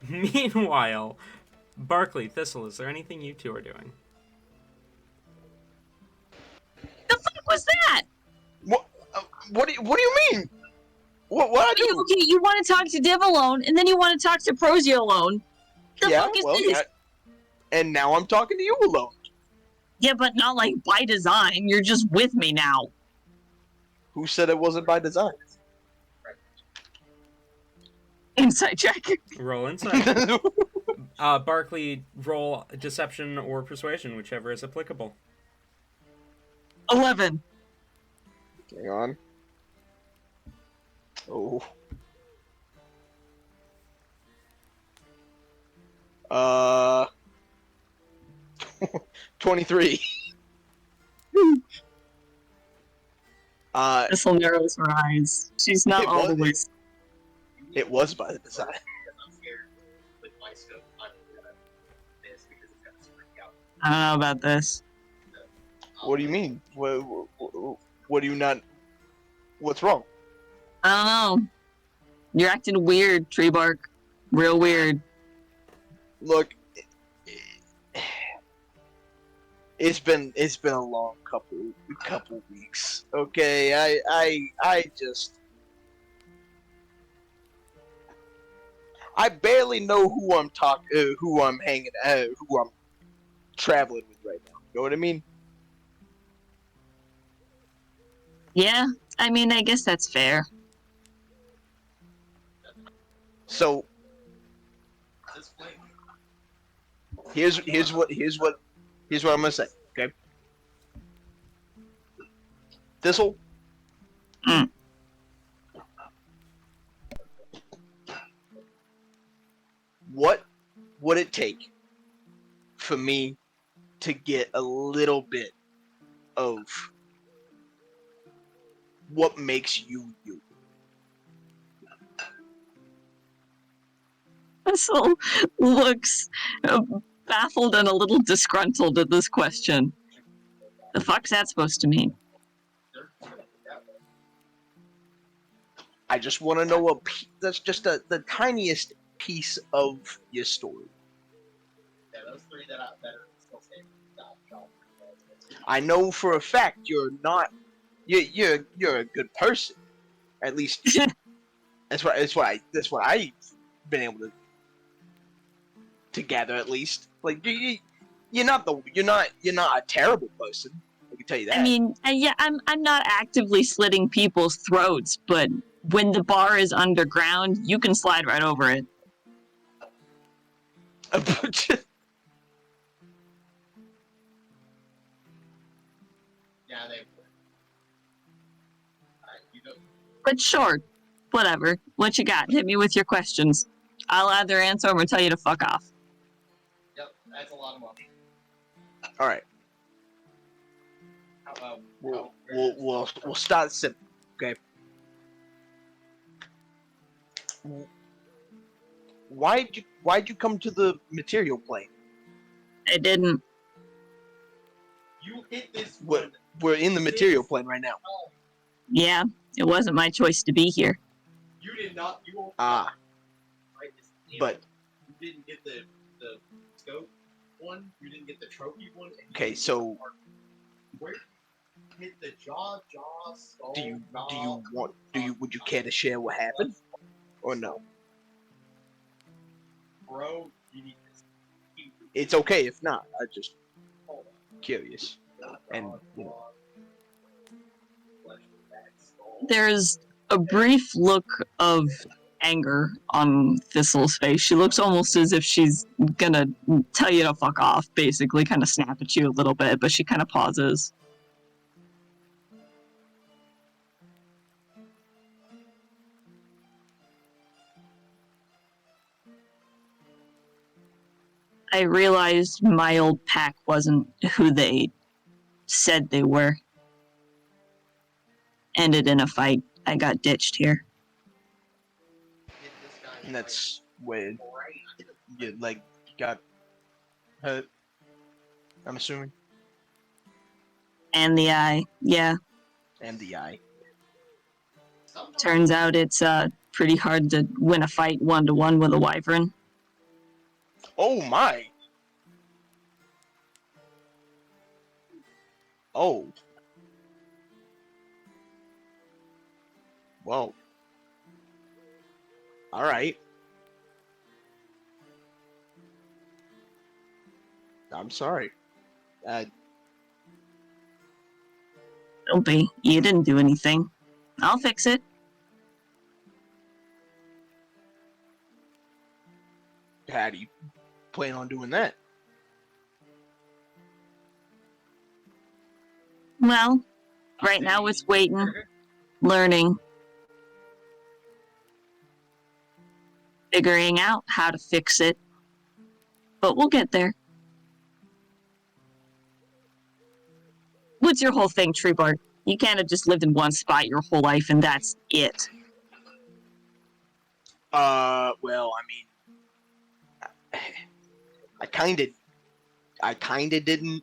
meanwhile, Barkley, Thistle, is there anything you two are doing? The fuck was that? What do you mean? What I do? Okay, you want to talk to Div alone, and then you want to talk to Prozia alone. The fuck is this? yeah. And now I'm talking to you alone. Yeah, but not like by design. You're just with me now. Who said it wasn't by design? Insight check. Roll insight. Barkley, roll deception or persuasion, whichever is applicable. 11. Hang on. Oh. 23. This'll narrows her eyes. She's not It all the was- way. It was by the design. I don't know about this. What do you mean? What do you not? What's wrong? I don't know. You're acting weird, Tree Bark. Real weird. Look, it's been a long couple weeks. Okay, I barely know who I'm who I'm hanging, who I'm traveling with right now. You know what I mean? Yeah, I mean, I guess that's fair. So here's what I'm gonna say. Okay, Thistle. Mm. What would it take for me to get a little bit of what makes you you? Thistle looks baffled and a little disgruntled at this question. The fuck's that supposed to mean? I just want to know that's just the tiniest piece of your story. I know for a fact you're not. You're a good person. At least that's what I've been able to gather. At least like you're not a terrible person. I can tell you that. I mean, yeah, I'm not actively slitting people's throats, but when the bar is underground, you can slide right over it. But sure, whatever. What you got? Hit me with your questions. I'll either answer them or tell you to fuck off. Yep, that's a lot of money. All right. How about We'll start simple. Okay. Why'd you come to the material plane? I didn't. you hit this We're in the material plane right now. Yeah, it wasn't my choice to be here. You did not. You won't. Ah, Right, but you didn't get the scope one. You didn't get the trophy one. And you okay, didn't so get the where you hit the jaw, skull. would you care to share what happened or no? Bro, you need this. It's okay if not. I just Hold curious. on. And, There's a brief look of anger on Thistle's face. She looks almost as if she's gonna tell you to fuck off, basically, kind of snap at you a little bit, but she kind of pauses. I realized my old pack wasn't who they said they were. Ended in a fight. I got ditched here. And that's where you got hurt. I'm assuming. And the eye. Yeah, And the eye. turns out it's pretty hard to win a fight 1-to-1 with a wyvern. Oh my! Oh. Well. Alright. I'm sorry. Don't be. You didn't do anything. I'll fix it. Patty plan on doing that? Well, right now it's waiting, learning, figuring out how to fix it. But we'll get there. What's your whole thing, Treebark? You can't have just lived in one spot your whole life and that's it. Well, I mean, I kinda didn't.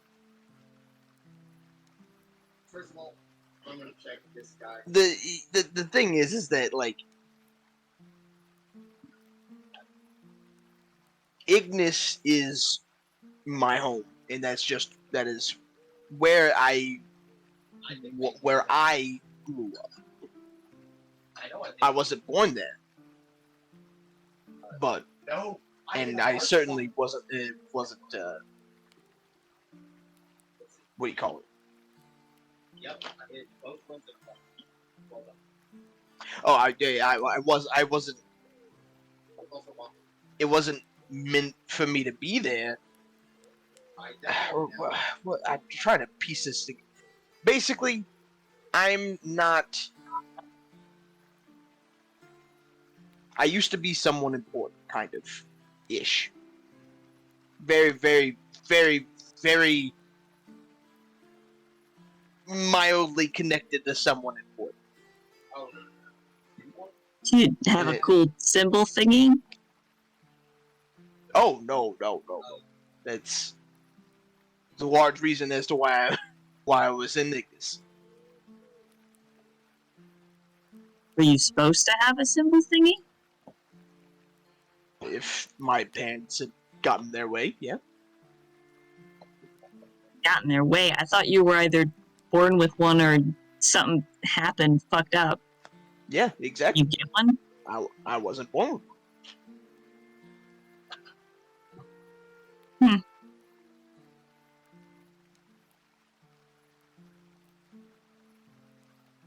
First of all, I'm gonna check this guy. The thing is that like Ignis is my home, and that is where where I grew up. I wasn't born there, but No. and I certainly wasn't what do you call it? Yep. I hit both ones at once. Well done. Oh, I wasn't. Also, one. It wasn't meant for me to be there. I'm trying to piece this together. Basically, I'm not. I used to be someone important, kind of, ish. Very, very, very, very mildly connected to someone important. Oh. Do you have a cool symbol thingy? Oh no. That's a large reason as to why I was in this. Were you supposed to have a symbol thingy? If my parents had gotten their way, yeah. Got in their way. I thought you were either born with one or something happened, fucked up. Yeah, exactly. You get one? I wasn't born with Hmm.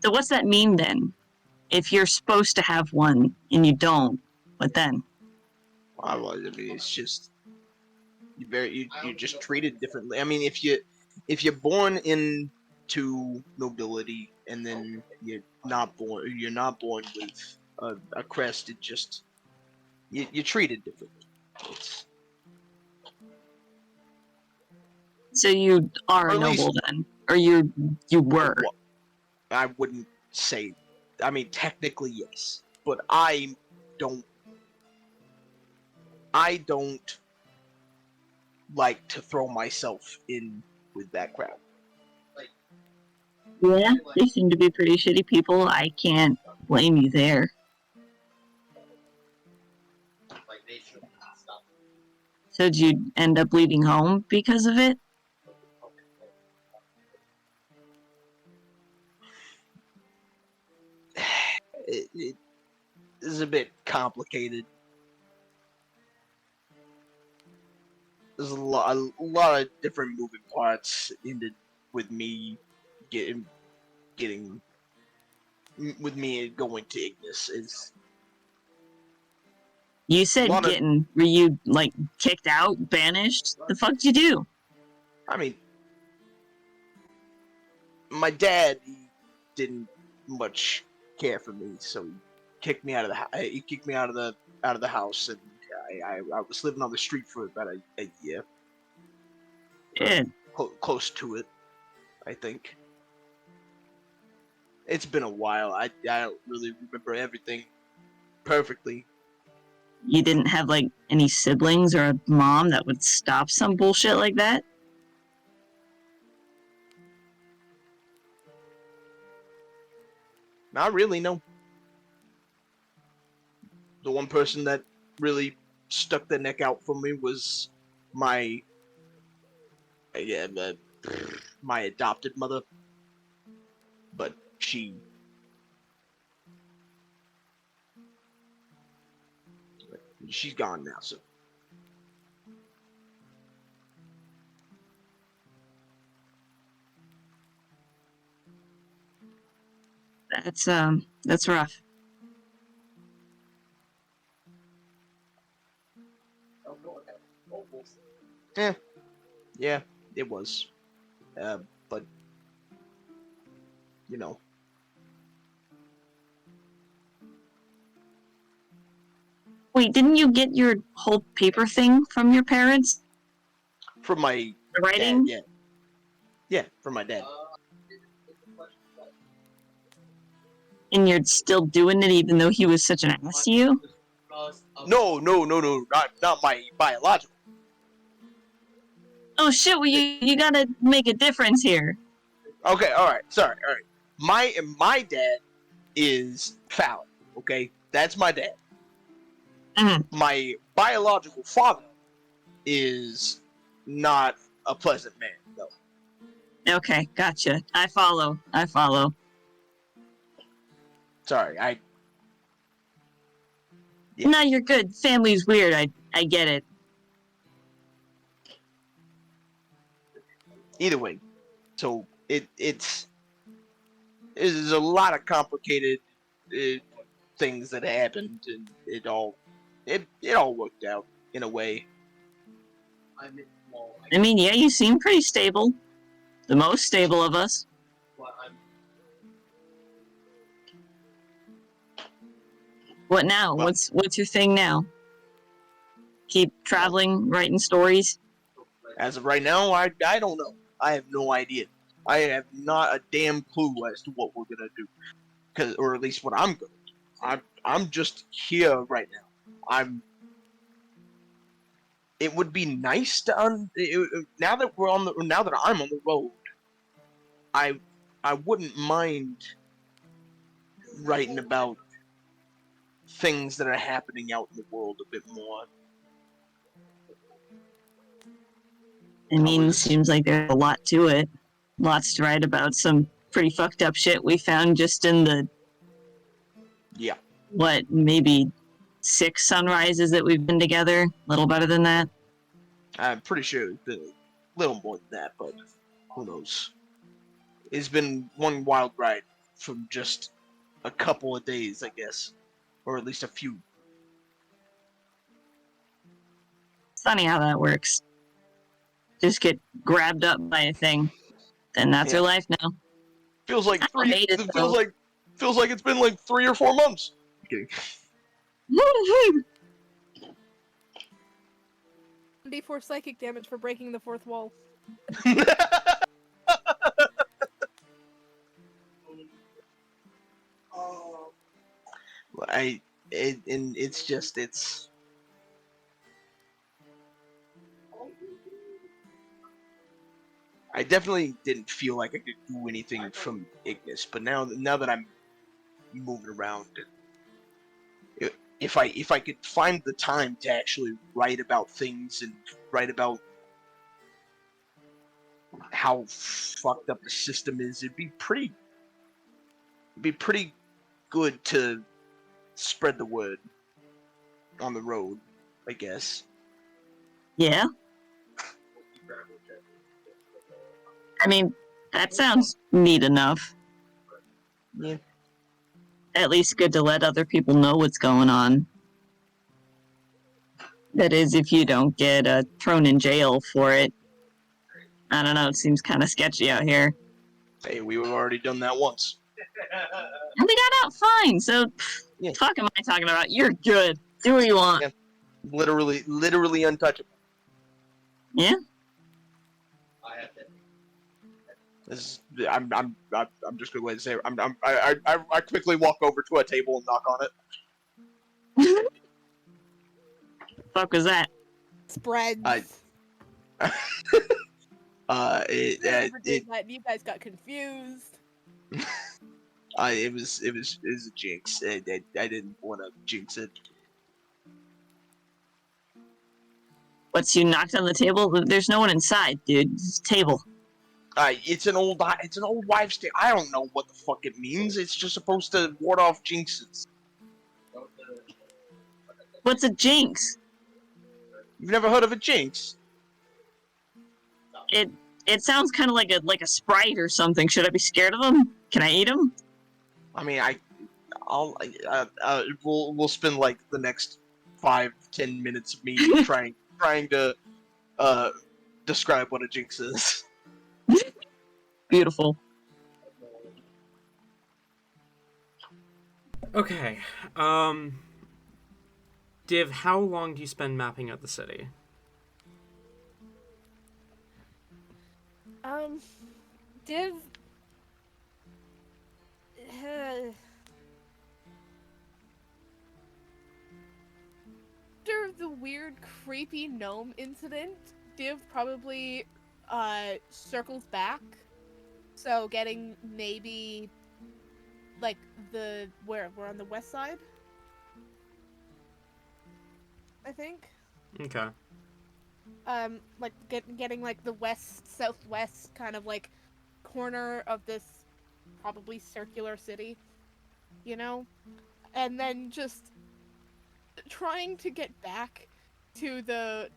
So what's that mean then? If you're supposed to have one and you don't, what then? I mean, it's just you're just treated differently. I mean, if you're born into nobility and then you're not born with a crest, it just you're treated differently. It's, So you are Or a at noble least- then, or you were. well, I wouldn't say. I mean, technically yes, but I don't like to throw myself in with that crowd. Yeah, they seem to be pretty shitty people. I can't blame you there. Like they should stop. So did you end up leaving home because of it? It is a bit complicated. There's a lot of different moving parts with me getting with me going to Ignis. Is You a said lot of. getting, were you like kicked out, banished? The fuck did you do? I mean, my dad he didn't much care for me, so he kicked me out of the house, and I was living on the street for about a year, Yeah. close to it, I think. It's been a while. I don't really remember everything perfectly. You didn't have like any siblings or a mom that would stop some bullshit like that? Not really, no. The one person that really stuck their neck out for me was my yeah, my adopted mother, but she's gone now. So That's rough. Yeah, it was. But you know, Wait, didn't you get your whole paper thing from your parents? from my The dad, writing? yeah, from my dad. And you're still doing it even though he was such an ass to you? No, not my biological. Oh shit, well you gotta make a difference here. Okay, all right, sorry, all right. My dad is phallic. Okay, that's my dad. Mhm. My biological father is not a pleasant man. No, Okay, gotcha. I follow. sorry. Yeah. No, you're good. Family's weird. I get it. Either way, so it's there's a lot of complicated uh, things that happened, and it all worked out in a way. I mean, yeah, you seem pretty stable. The most stable of us. What now? Well, What's your thing now? Keep traveling, writing stories? as of right now, I don't know. I have no idea. I have not a damn clue as to what we're gonna do, or at least what I'm gonna do. I'm just here right now. I'm. It would be nice to now that I'm on the road. I I wouldn't mind writing about things that are happening out in the world a bit more. I I mean, was seems like there's a lot to it. Lots to write about. Some pretty fucked up shit we found just in the, yeah. what, maybe 6 sunrises that we've been together? A little better than that. I'm pretty sure it's been a little more than that, but who knows? It's been one wild ride from just a couple of days, I guess, or at least a few. It's funny how that works. Just get grabbed up by a thing. Then that's Yeah, your life now. feels like I made it, It though. feels like it's been like 3 or 4 months. Okay. D4 psychic damage for breaking the fourth wall. And it's. I definitely didn't feel like I could do anything from Ignis, but now that I'm moving around, if I could find the time to actually write about things and write about how fucked up the system is, it'd be pretty good to spread the word on the road, I guess. Yeah? I mean, that sounds neat enough. Yeah. At least good to let other people know what's going on. That is, if you don't get thrown in jail for it. I don't know, it seems kind of sketchy out here. Hey, we've already done that once. And we got out fine, so Yeah. fuck am I talking about? You're good. Do what you want. Yeah. Literally untouchable. Yeah? I'm just gonna go ahead and say I quickly walk over to a table and knock on it. Fuck was that? Spreads. It, I never it, did that, and you guys got confused. it was a jinx. I didn't want to jinx it. What's you knocked on the table? There's no one inside, dude. It's a table. It's an old wives' tale. I don't know what the fuck it means. It's just supposed to ward off jinxes. What's a jinx? You've never heard of a jinx? It sounds kind of like a sprite or something. Should I be scared of them? Can I eat them? I mean, we'll spend like the next 5-10 minutes of me trying to describe what a jinx is. Beautiful. Okay. Div, how long do you spend mapping out the city? Div. After the weird, creepy gnome incident, Div probably circles back. So getting maybe like we're on the west side, I think. Okay. Like getting like the west southwest kind of like corner of this probably circular city, you know, and then just trying to get back to the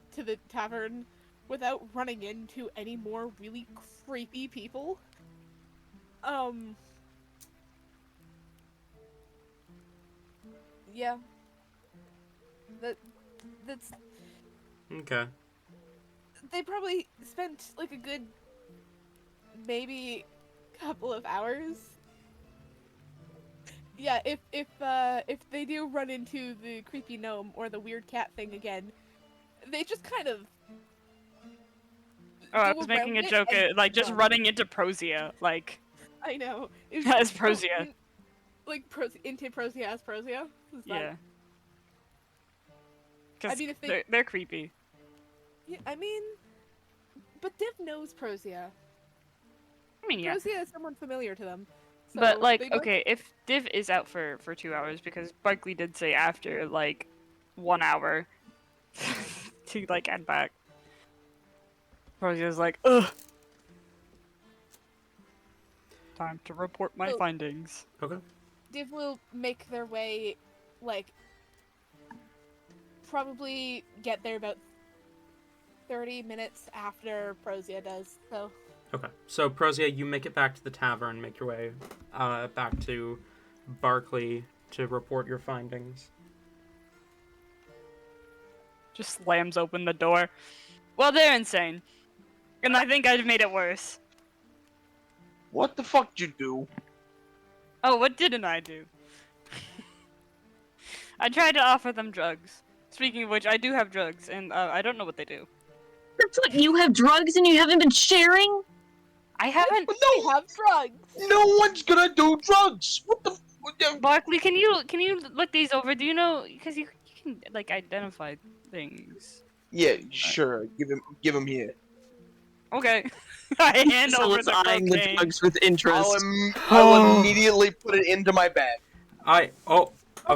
tavern without running into any more really creepy people. Yeah. That's Okay. they probably spent like a good maybe couple of hours. Yeah, if they do run into the creepy gnome or the weird cat thing again, they just kind of Oh, I go was around making a it joke, and like just run. running into Prosia, like I know. It was as just, Prosia. like into Prosia as Prosia. Is that- Yeah. Because mean, if they- they're creepy. Yeah, I mean, but Div knows Prosia. I mean, yeah. Prosia is someone familiar to them. So But like, they know- okay, if Div is out for 2 hours, because Barkley did say after like 1 hour to like head back. Prosia's like, ugh. Time to report my Oh. findings. Okay. Div will make their way, like, probably get there about 30 minutes after Prosia does, so... Okay. So, Prosia, you make it back to the tavern, make your way back to Barkley to report your findings. Just slams open the door. Well, they're insane. And I think I've made it worse. What the fuck did you do? Oh, what didn't I do? I tried to offer them drugs. Speaking of which, I do have drugs, and I don't know what they do. That's what, you have drugs and you haven't been sharing? I haven't. But They have drugs! no one's gonna do drugs. What the? Barkley, can you look these over? Do you know? Because you can like identify things. Yeah, sure. Give him here. Okay. I hand So over it's the eyeing the cocaine. drugs with interest. I'll immediately put it into my bag. Oh my... No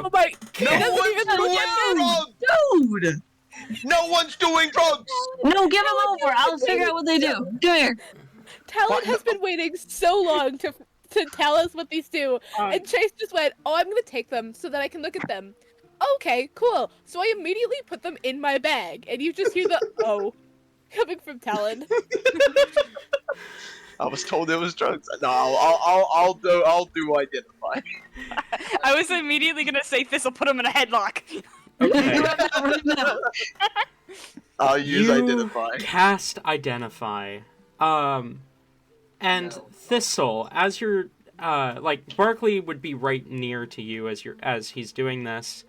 He doesn't one's even look doing at this! drugs. Dude! No one's doing drugs. No, give them over. I'll figure out what they do. Come here. Talon has been waiting so long to tell us what these do, and Chase just went, "Oh, I'm gonna take them so that I can look at them." Okay, cool. So I immediately put them in my bag, and you just hear the "oh" coming from Talon. I was told it was drugs. No, I'll do identify. I was immediately gonna say This'll put him in a headlock. Okay. Right now. I'll use You identify. cast Identify. And Thistle, as you're, like, Barkley would be right near to you as he's doing this,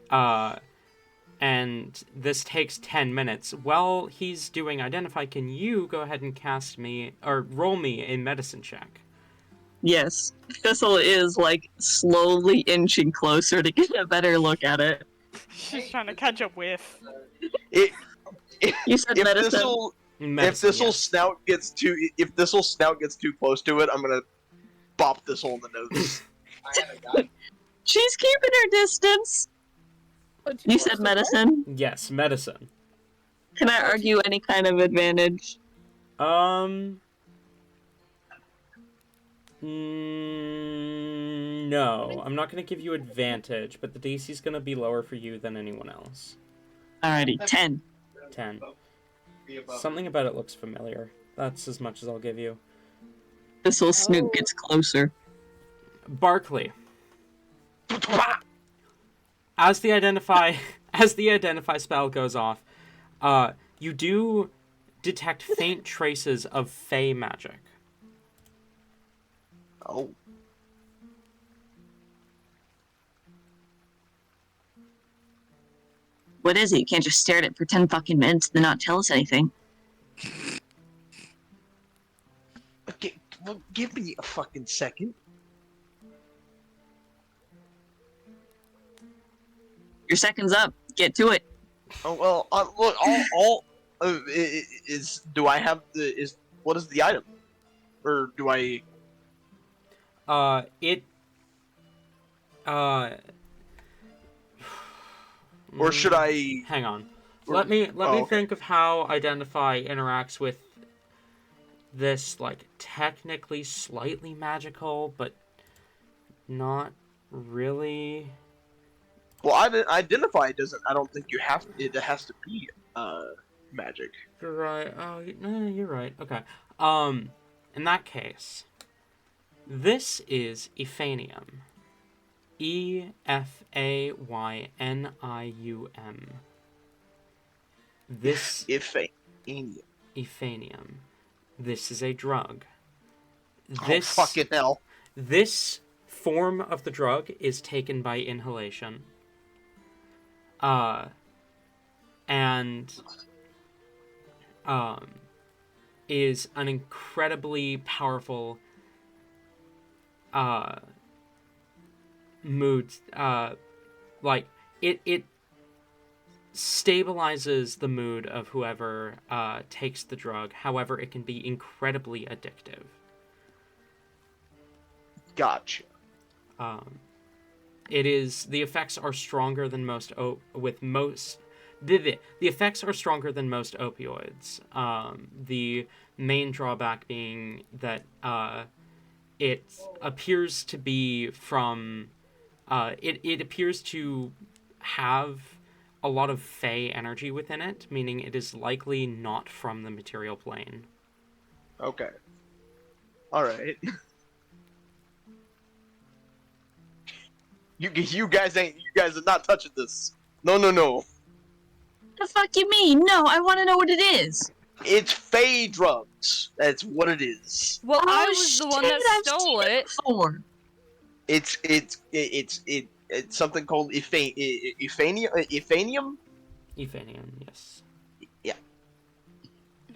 and this takes 10 minutes. While he's doing Identify, can you go ahead and cast me, or roll me a medicine check? Yes. Thistle is, like, slowly inching closer to get a better look at it. She's trying to catch a whiff. You said If medicine. this'll Medicine, yes. snout gets too close to it, I'm gonna bop this'll in the nose. I have a gun. She's keeping her distance. You said medicine? Yes, medicine. Can I argue any kind of advantage? No, I'm not going to give you advantage, but the DC's going to be lower for you than anyone else. Alrighty, 10. 10. Be above. Something about it looks familiar. That's as much as I'll give you. Thistle Snoop Oh. gets closer. Barkley. As the identify spell goes off, you do detect faint traces of fey magic. Oh. What is it? You can't just stare at it for 10 fucking minutes and then not tell us anything. Okay, well, give me a fucking second. Your second's up. Get to it. Oh well, look, do I have what is the item, or do I? Or should I? Hang on. Or- Let me okay. think of how identify interacts with this, like, technically slightly magical, but not really. Well, identify doesn't. I don't think you have. It has to be magic. You're right. Oh, no, you're right. Okay. In that case, this is Ephanium. Ephaynium. This Ephanium. This is a drug. This Oh, fucking hell. This form of the drug is taken by inhalation. And is an incredibly powerful mood. Like it stabilizes the mood of whoever takes the drug. However, it can be incredibly addictive. Gotcha. The effects are stronger than most the effects are stronger than most opioids. The main drawback being that it appears to be from it appears to have a lot of fey energy within it, meaning it is likely not from the material plane. Okay. All right. You guys are not touching this. No. The fuck you mean? No, I want to know what it is. It's fey drugs. That's what it is. Well, Oh, I was the one that shit, I've stole seen it. Before. It's something called Ephanium. Ephanium, yes. Yeah.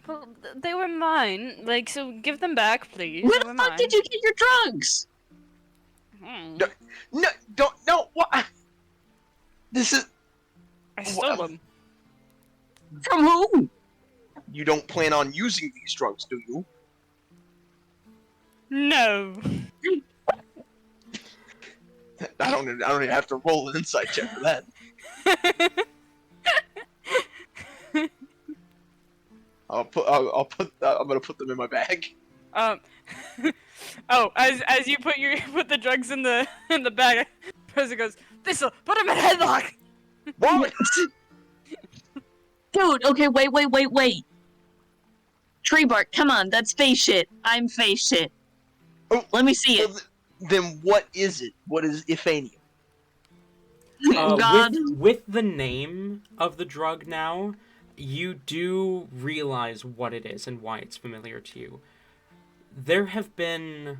Well, they were mine. Like, so give them back, please. Where They the were fuck mine. did you get your drugs? Hmm. No. What? This is. I stole them. From who? You don't plan on using these drugs, do you? No. I don't even have to roll an insight check for that. I'm gonna put them in my bag. Oh, as you put the drugs in the bag, Percy goes, Thistle, put him in headlock. What? Dude, okay, wait. Tree bark, come on, that's face shit. I'm face shit. Oh, let me see it. Well, then what is it? What is Ephanium? God. With the name of the drug now, you do realize what it is and why it's familiar to you. There have been...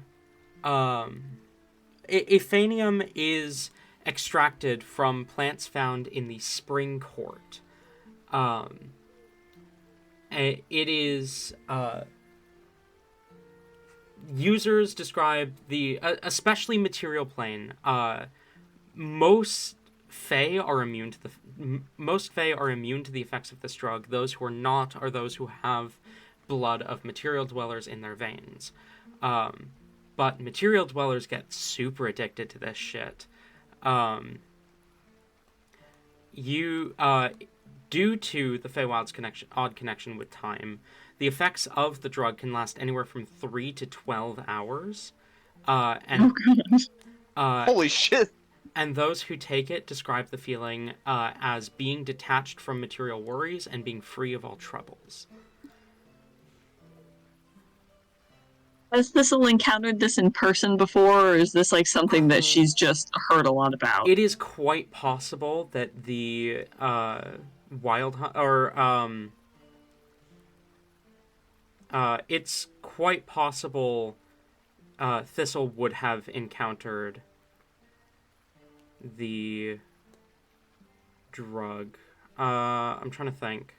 Ephanium is extracted from plants found in the spring court. It is... users describe the... especially material plane. Most Fae are immune to the effects of this drug. Those who are not are those who have blood of material dwellers in their veins. But material dwellers get super addicted to this shit. Due to the Feywild's odd connection with time, the effects of the drug can last anywhere from 3 to 12 hours. Holy shit! And those who take it describe the feeling as being detached from material worries and being free of all troubles. Has Thistle encountered this in person before, or is this like something that she's just heard a lot about? It is quite possible that the Wild Hunt, or It's quite possible Thistle would have encountered the drug. I'm trying to think.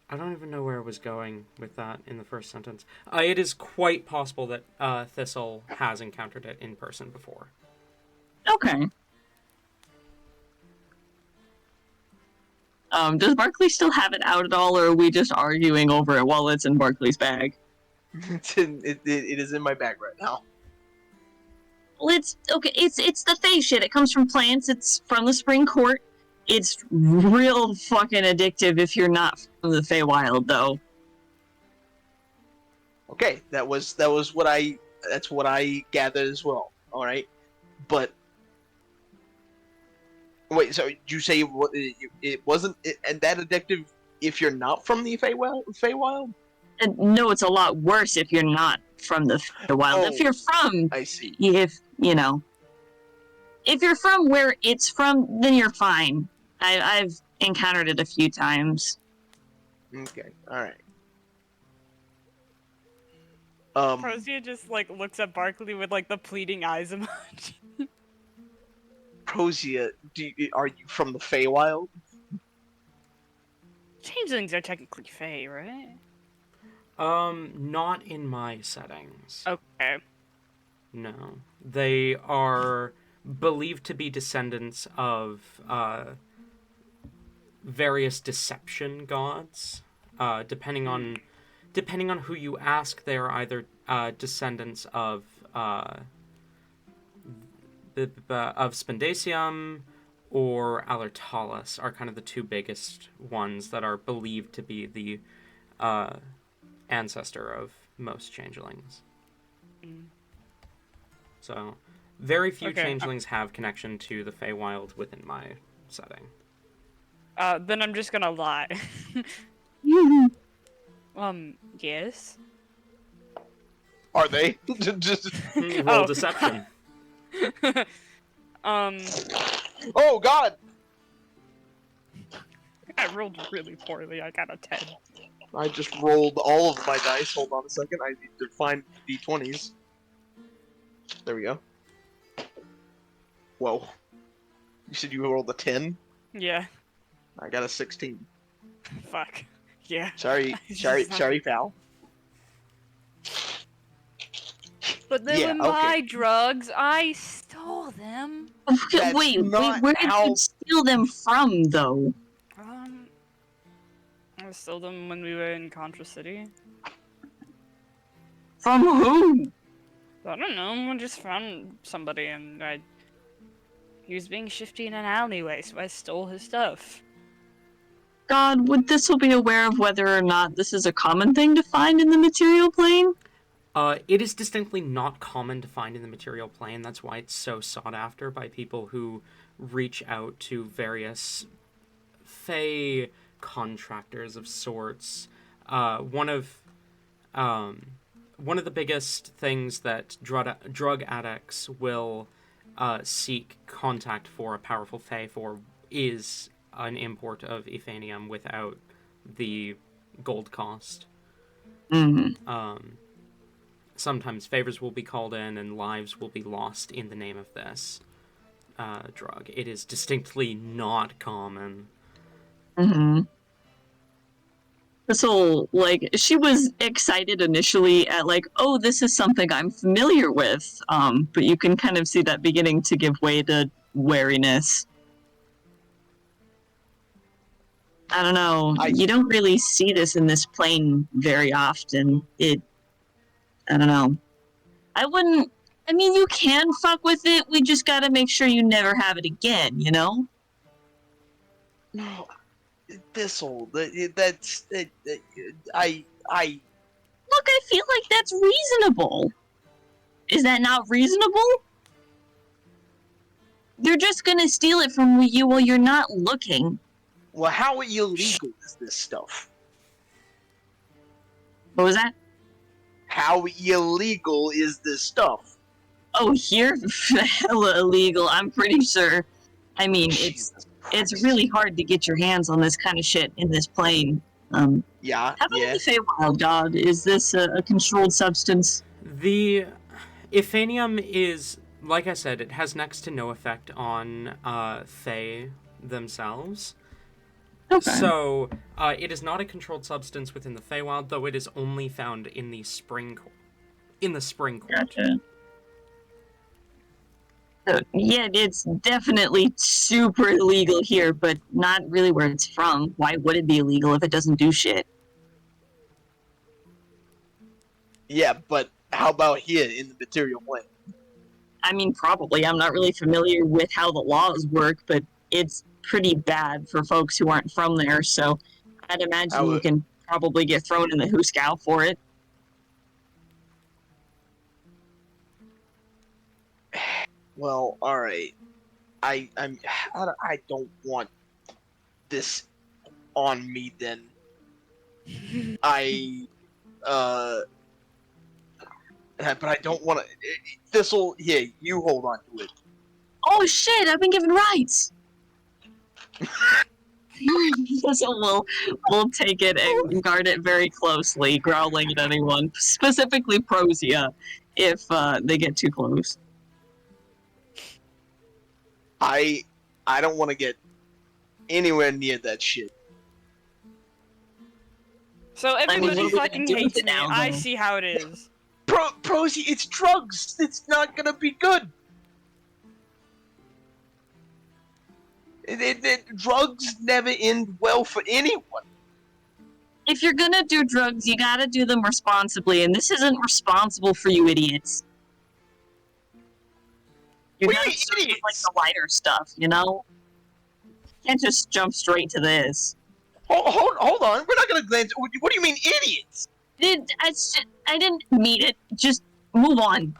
I don't even know where I was going with that in the first sentence. It is quite possible that Thistle has encountered it in person before. Okay. Does Barkley still have it out at all, or are we just arguing over it while it's in Barkley's bag? It is in my bag right now. Well, it's okay. It's the Fey shit. It comes from plants. It's from the Spring Court. It's real fucking addictive if you're not from the Feywild, though. Okay, that's what I gathered as well. All right, but wait. So you say it wasn't and that addictive if you're not from the Feywild? And no, it's a lot worse if you're not from the Feywild. If you're from, I see. if you're from where it's from, then you're fine. I've encountered it a few times. Okay, all right. Prozia just like looks at Barkley with like the pleading eyes emoji. Prozia, are you from the Feywild? Changelings are technically Fey, right? Not in my settings. Okay. No. They are believed to be descendants of various deception gods. Depending on who you ask, they are either descendants of Spendacium or Alertalis are kind of the two biggest ones that are believed to be the ancestor of most changelings. So, very few changelings have connection to the Feywild within my setting. Then I'm just gonna lie. Yes. Are they? Roll deception. Oh God! I rolled really poorly. I got a 10. I just rolled all of my dice. Hold on a second. I need to find d20s. There we go. Whoa. You said you rolled a 10? Yeah. I got a 16. Fuck. Yeah. Sorry, pal. But they Yeah, were my drugs. I stole them. That's Wait, not where did how- you steal them from, though? I stole them when we were in Contra City. From who? I don't know. I just found somebody and he was being shifty in an alleyway, so I stole his stuff. God, would Thistle be aware of whether or not this is a common thing to find in the material plane? It is distinctly not common to find in the material plane. That's why it's so sought after by people who reach out to various Fey contractors of sorts. One of the biggest things that drug addicts will seek contact for a powerful Fey for is an import of Ephanium without the gold cost. Sometimes favors will be called in and lives will be lost in the name of this drug. It is distinctly not common. Thistle, she was excited initially at, oh, this is something I'm familiar with, but you can kind of see that beginning to give way to wariness. I don't know. You don't really see this in this plane very often. I don't know. You can fuck with it. We just gotta make sure you never have it again, you know? No, Thistle. That's I. Look, I feel like that's reasonable. Is that not reasonable? They're just gonna steal it from you while you're not looking. Well, how illegal is this stuff? What was that? How illegal is this stuff? Oh, here? Hella illegal, I'm pretty sure. It's really hard to get your hands on this kind of shit in this plane. Yeah, How about yeah. the Feywild God? Is this a controlled substance? The Iphanium is, like I said, it has next to no effect on Fae themselves. Okay. So, it is not a controlled substance within the Feywild, though it is only found in the spring court. Gotcha. So, yeah, it's definitely super illegal here, but not really where it's from. Why would it be illegal if it doesn't do shit? Yeah, but how about here in the material plane? I mean, probably. I'm not really familiar with how the laws work, but it's pretty bad for folks who aren't from there, so I'd imagine How you can probably get thrown in the hooskow for it. well, all right. I don't want this on me then. I but I don't want to. This'll here. You hold on to it. Oh shit, I've been given rights! So we'll take it and guard it very closely, growling at anyone, specifically Prosia, if they get too close. I don't want to get anywhere near that shit. So everybody what are we gonna fucking do with hates it me. now, I though? see how it is. Prosy, it's drugs. It's not gonna be good. Drugs never end well for anyone. If you're gonna do drugs, you gotta do them responsibly, and this isn't responsible for you idiots. You What do gotta you mean, start with, like, idiots? the lighter stuff, you know? Can't just jump straight to this. Hold on. We're not gonna glance. What do you mean, idiots? I didn't mean it. Just move on.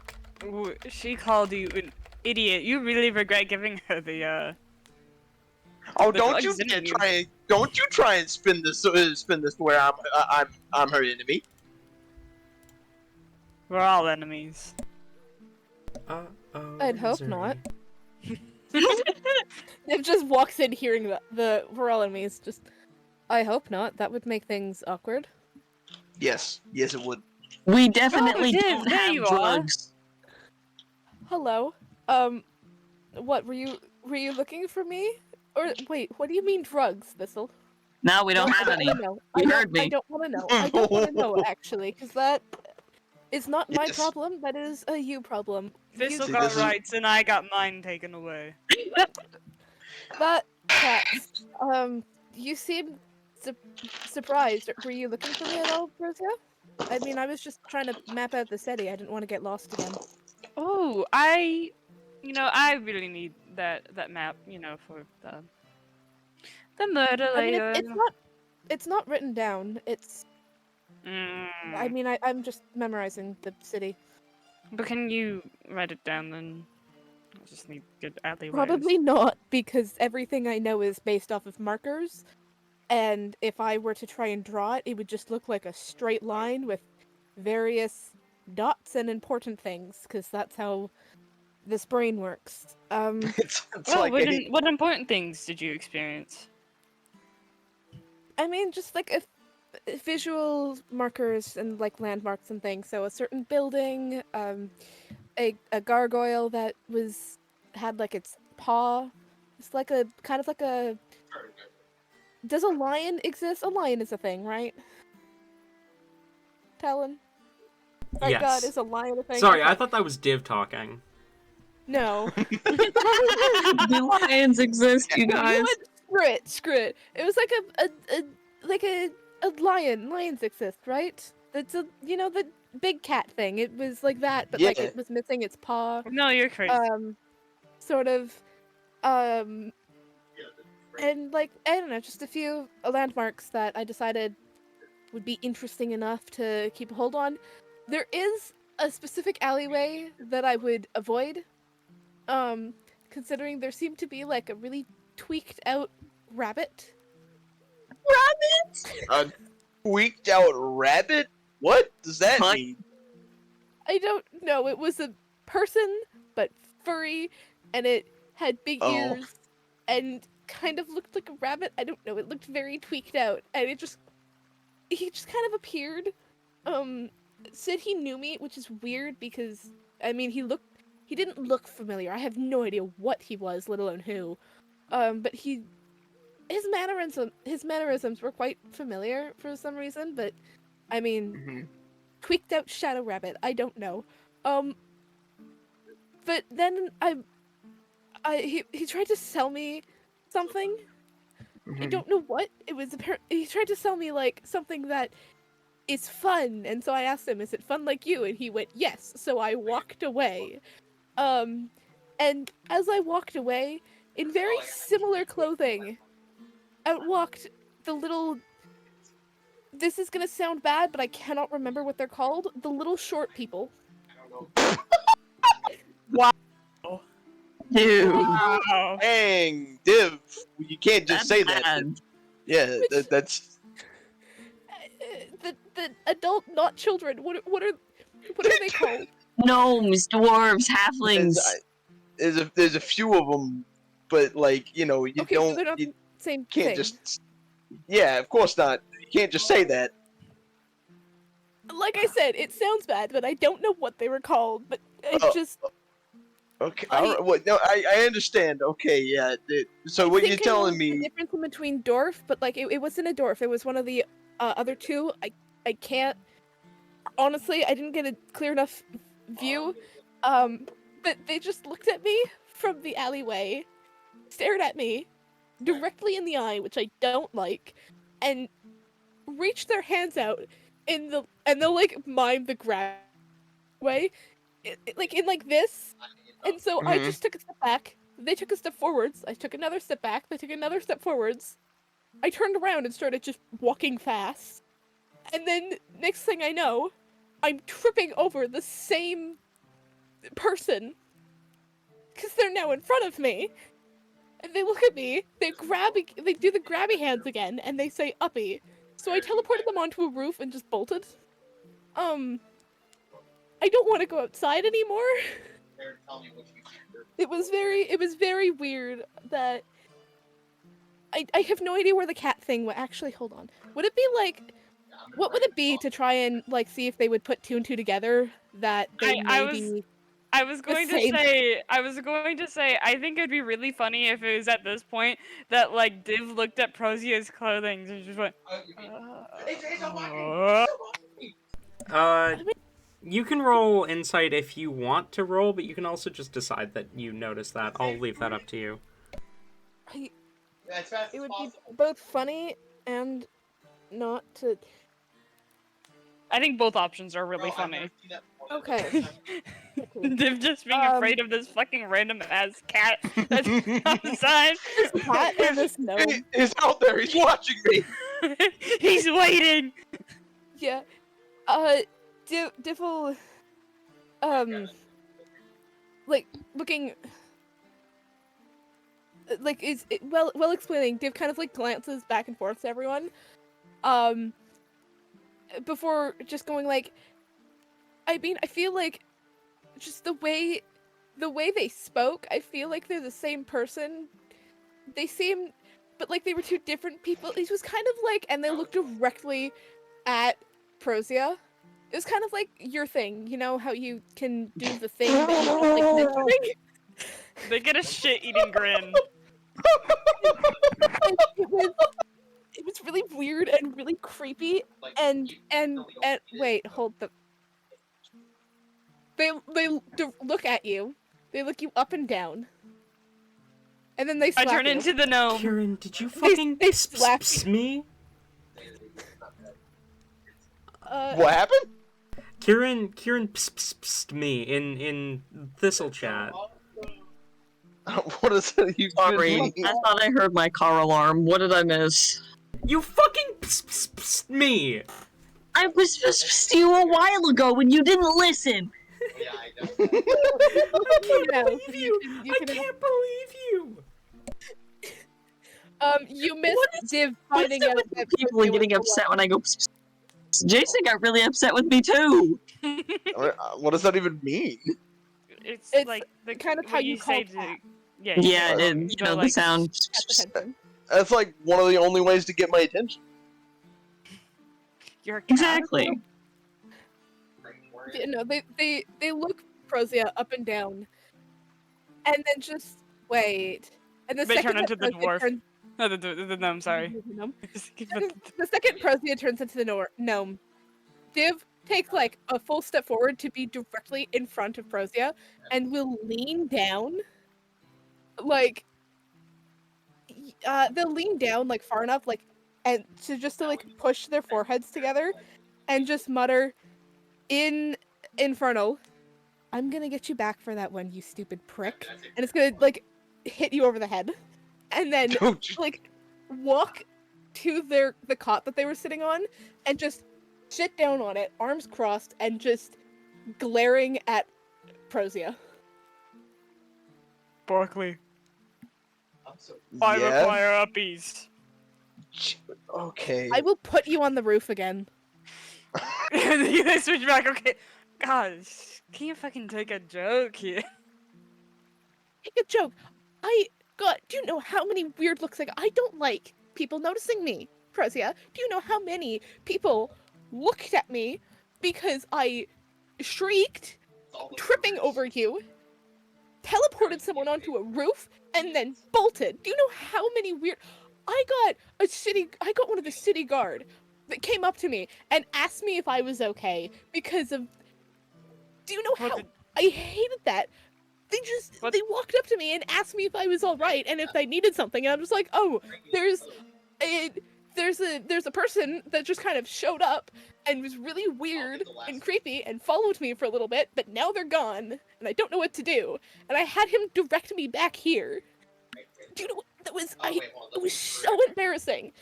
Ooh, she called you an idiot. You really regret giving her the Oh, The don't you drugs didn't you? try and spin this to where I'm her enemy. We're all enemies. Oh, I'd hope Missouri. not. It just walks in hearing the we're all enemies. Just, I hope not. That would make things awkward. Yes, it would. We definitely Div, don't there have you are. drugs. Hello. What were you looking for me? Or wait, what do you mean drugs, Thistle? No, we don't No, have I any. wanna know. You I heard me. don't want to know. I don't want to know actually, because that is not my Yes. problem. That is a you problem. Thistle See, got this is- rights and I got mine taken away. But cats. You seem surprised. Were you looking for me at all, Rosia? I mean, I was just trying to map out the city. I didn't want to get lost again. Oh, I really need that map, for the murder I mean, later. it's not written down. It's. I mean, I'm just memorizing the city. But can you write it down then? I just need good alleyways. Probably not, because everything I know is based off of markers. And if I were to try and draw it, it would just look like a straight line with various dots and important things, because that's how this brain works. It's Well, like what important things did you experience? I mean, just like visual markers and like landmarks and things. So a certain building, a gargoyle that had like its paw. It's like a kind of like a. Does a lion exist? A lion is a thing, right? Talon? My Yes. god, is a lion a thing? Sorry, Okay. I thought that was Div talking. No. Do lions exist, you No, guys? screw it. It was like a lion. Lions exist, right? It's the big cat thing. It was like that, but like Yeah. it was missing its paw. No, you're crazy. Sort of, and like I don't know, just a few landmarks that I decided would be interesting enough to keep a hold on. There is a specific alleyway that I would avoid, considering there seemed to be like a really tweaked out rabbit. a tweaked out rabbit. What does that What? mean? I don't know. It was a person, but furry, and it had big Oh. ears, and kind of looked like a rabbit. I don't know. It looked very tweaked out, and it just he just kind of appeared. Said he knew me, which is weird because I mean he didn't look familiar. I have no idea what he was, let alone who. But his mannerisms were quite familiar for some reason, but I mean, Mhm. tweaked out Shadow Rabbit, I don't know. But then he tried to sell me something. I Mhm. don't know what it was. He tried to sell me like something that is fun, and so I asked him, "Is it fun like you?" And he went, "Yes." So I walked away. Um, and as I walked away, in very similar clothing, out walked the little. This is gonna sound bad, but I cannot remember what they're called. The little short people. Wow. Dude, Wow. Dang, Div, you can't just that's say that. bad. Yeah, Which- that's. The adult, not children. What are they called? Gnomes, dwarves, There's, halflings. there's a few of them, but like you know, you Okay, so don't, they're not you the same can't thing. just. Yeah, of course not. You can't just say that. Like I said, it sounds bad, but I don't know what they were called. But I Oh, just okay, I- all right. What? No, I understand. Okay, yeah. So I what you're think I know telling the me? difference in between dwarf, but like it wasn't a dwarf. It was one of the other two. I can't honestly. I didn't get a clear enough view. But they just looked at me from the alleyway, stared at me directly in the eye, which I don't like, and reached their hands out and they'll like mime the grab way, like in like this. And so I Mhm. just took a step back. They took a step forwards. I took another step back. They took another step forwards. I turned around and started just walking fast. And then next thing I know, I'm tripping over the same person because they're now in front of me. And they look at me. They do the grabby hands again, and they say "uppy." So I teleported them onto a roof and just bolted. I don't want to go outside anymore. It was very weird that I have no idea where the cat thing would actually. Hold on. Would it be like what would it be to try and like see if they would put two and two together that they I was going to same. say, I think it'd be really funny if it was at this point that like Div looked at Prosia's clothing and just went, Uh, I mean, you can roll insight if you want to roll, but you can also just decide that you notice that. I'll leave that up to you. it would be both funny and not to. I think both options are really funny. Okay. Div just being Um, afraid of this fucking random ass cat that's outside. This cat and this gnome. He's out there. He's watching me. He's waiting. Yeah. Diffle. Like looking. Like is it, well explaining. Div kind of like glances back and forth to everyone. Before just going like. I mean, I feel like just the way they spoke, I feel like they're the same person. They seem, but like they were two different people. It was kind of like, and they looked directly at Prosia. It was kind of like your thing, you know how you can do the thing that you don't like mentioning. They get a shit-eating grin. And it was really weird and really creepy. And wait, hold the. They look at you. They look you up and down. And then they I slap turn you. into the gnome. Kieran, did you fucking they slap me? What happened? Kieran me in Thistle chat. What is that you Sorry, mean? I thought I heard my car alarm. What did I miss? You fucking me! I was supposed to you a while ago when you didn't listen. I can't No, believe you! you I can- can't believe you! You missed What is- Div What's finding it out with that people and Prosia getting was upset when I go? Psst, psst? Jason got really upset with me too. What does that even mean? It's It's like the kind of what how you say call to cat. yeah Yeah, Yeah, and you you know the like, sound. Cat's attention. That's like one of the only ways to get my attention. You're a cat? Exactly. You know, they look Prozia up and down, and then just wait. And the They second turn into the Prozia dwarf. turns, No, the gnome, sorry. the second Prozia turns into the gnome, Div takes like a full step forward to be directly in front of Prozia, and will lean down, like they'll lean down like far enough, like, and to like push their foreheads together, and just mutter in Infernal, "I'm gonna get you back for that one, you stupid prick," and it's gonna like hit you over the head, and then like walk to the cot that they were sitting on, and just sit down on it, arms crossed, and just glaring at Prozia. Barkley, I Yeah. require uppies. Okay. I will put you on the roof again. They switch back. Okay, gosh, can you fucking take a joke here? Take a joke. Do you know how many weird looks I got? I don't like people noticing me, Prozia. Do you know how many people looked at me because I shrieked, tripping over you, teleported someone onto a roof, and then bolted? Do you know how many weird... I got one of the city guard that came up to me and asked me if I was okay because of... Do you know how... I hated that. They walked up to me and asked me if I was all right and if I needed something, and I'm just like, oh, there's a person that just kind of showed up and was really weird and creepy and followed me for a little bit, but now they're gone and I don't know what to do, and I had him direct me back here. Do you know what that was? It was so embarrassing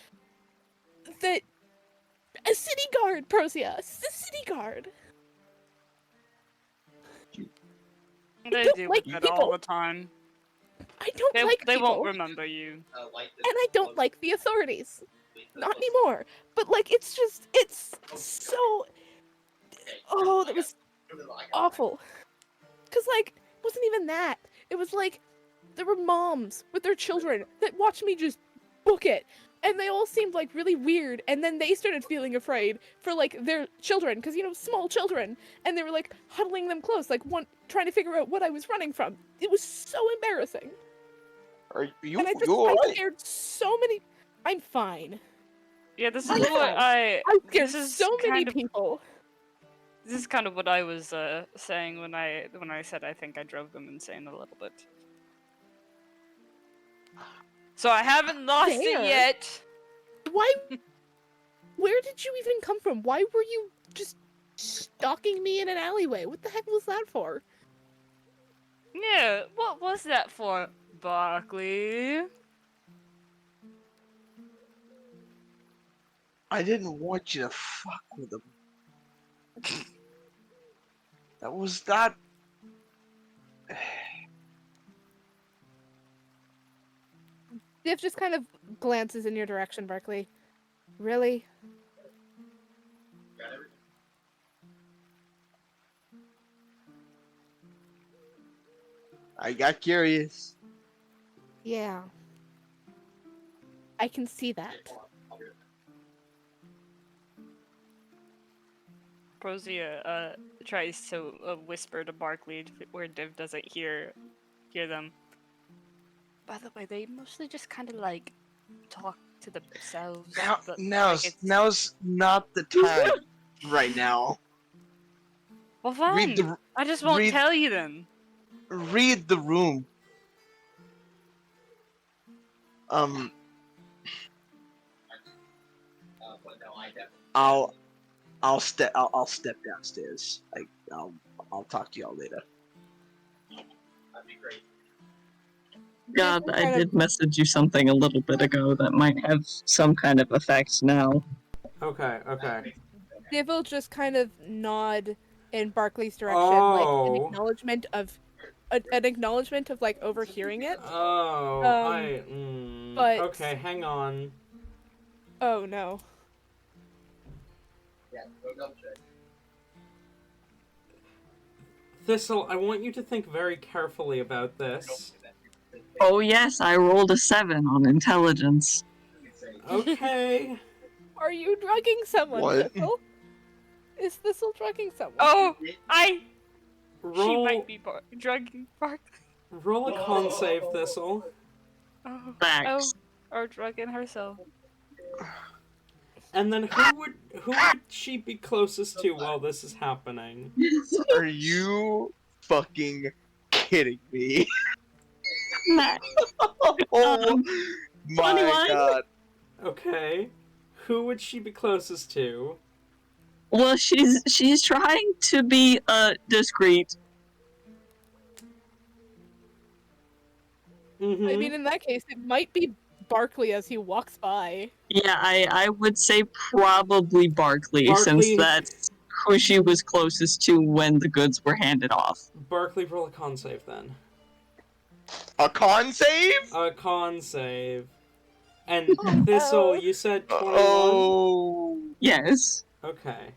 that a city guard, Prozia, a city guard. They don't do like that people. all the time. I don't like They people. won't remember you. And I don't like the authorities. Not anymore. But like, it's so... Oh, that was awful. Cause like, it wasn't even that. It was like, there were moms with their children that watched me just book it. And they all seemed like really weird, and then they started feeling afraid for like their children, because you know, small children, and they were like huddling them close, like trying to figure out what I was running from. It was so embarrassing. Are you? And I scared so many. I'm fine. Yeah, this I'm is what fine. I scared this is so many kind of people. this is kind of what I was saying when I said I think I drove them insane a little bit. So I haven't lost it There. yet. Why? Where did you even come from? Why were you just stalking me in an alleyway? What the heck was that for? Yeah, what was that for, Barkley? I didn't want you to fuck with him. That was not. Div just kind of glances in your direction, Barkley. Really? I got curious. Yeah. I can see that. Prozia tries to whisper to Barkley where Div doesn't hear them. By the way, they mostly just kind of like talk to themselves. Now's not the time. Right now. Well, fine. I just won't tell you then. Read the room. I'll step downstairs. I'll talk to y'all later. That'd be great. God, I did message you something a little bit ago that might have some kind of effect now. Okay. Div will just kind of nod in Barkley's direction, like an acknowledgement of like overhearing it. But okay, hang on. Oh no. Yeah, go double check. Thistle, I want you to think very carefully about this. Oh yes, I rolled a 7 on intelligence. Okay. Are you drugging someone, What? Thistle? Is Thistle drugging someone? Oh, she Roll, might be drugging Barkley. roll a con save, Thistle. Oh, Facts. or drugging herself. And then who would she be closest to while this is happening? Are you fucking kidding me? Oh my 21? god. Okay. Who would she be closest to? Well, she's trying to be discreet. Mm-hmm. I mean, in that case, it might be Barkley as he walks by. Yeah, I would say probably Barkley, Barkley- since that's who she was closest to when the goods were handed off. Barkley, roll a con save then. A con save? A con save. And Thistle, you said 21? Oh. Yes. Okay.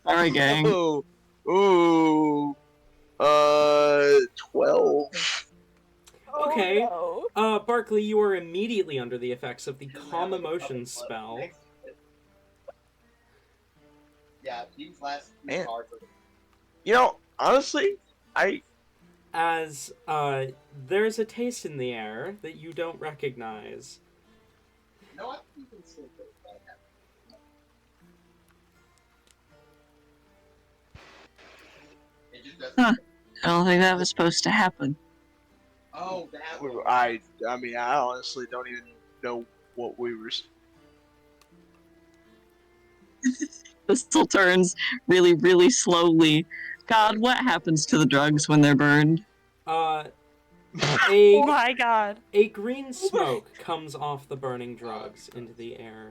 Sorry, gang. Oh. Ooh. 12. Okay. Oh, no. Barkley, you are immediately under the effects of the Calm Emotion spell. Yeah, these last few Man. cards are. You know, honestly, As, there's a taste in the air that you don't recognize. No, I think you can still put that happen. It just doesn't. Huh. I don't think that was supposed to happen. Oh, that one. I mean, I honestly don't even know what we were. This still turns really, really slowly. God, what happens to the drugs when they're burned? Oh A my god. green smoke comes off the burning drugs into the air.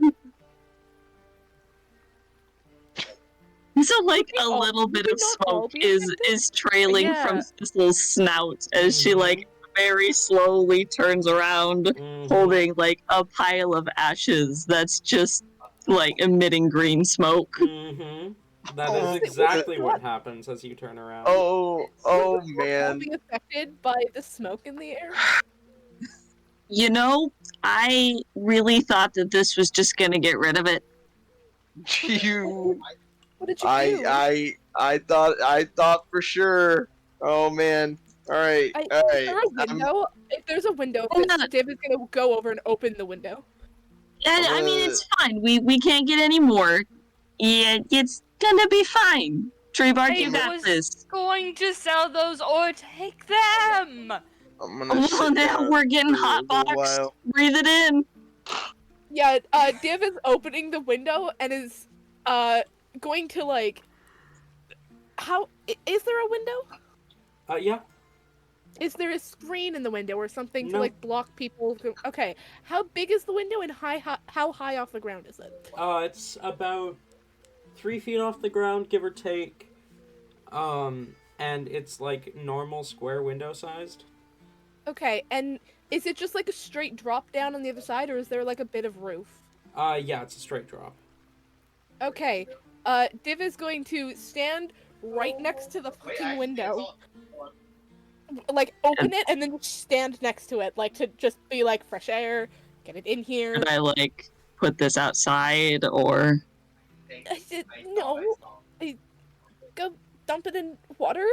So, like, a all- little bit would of we not all smoke be is affected? trailing from Yeah. Sissel's snout as she, Mhm. like, very slowly turns around, Mhm. holding, like, a pile of ashes that's just, like, emitting green smoke. Mm-hmm. That Oh, is exactly what happens as you turn around. Oh Will man. be affected by the smoke in the air? You know, I really thought that this was just gonna get rid of it. You. What did you do? I thought for sure. Oh man. All right. Is All right. there a window? If there's a window, Oh, no. Div is gonna go over and open the window. I mean, it's fine. We can't get any more. Yeah, it's gonna be fine. Treebark, you I got was this. going to sell those or take them. I'm gonna Well, sit now down we're getting for a little hotboxed. while. Breathe it in. Yeah, Div is opening the window and is going to like. Is there a window? Yeah. Is there a screen in the window or something to No. like block people? Okay, how big is the window and how high off the ground is it? It's about 3 feet off the ground, give or take. And it's like normal square window sized. Okay, and is it just like a straight drop down on the other side, or is there like a bit of roof? Yeah, it's a straight drop. Okay, Div is going to stand right next to the fucking window, like open it and then just stand next to it, like to just be like fresh air, get it in here. Should I, like, put this outside, or... No, go dump it in water.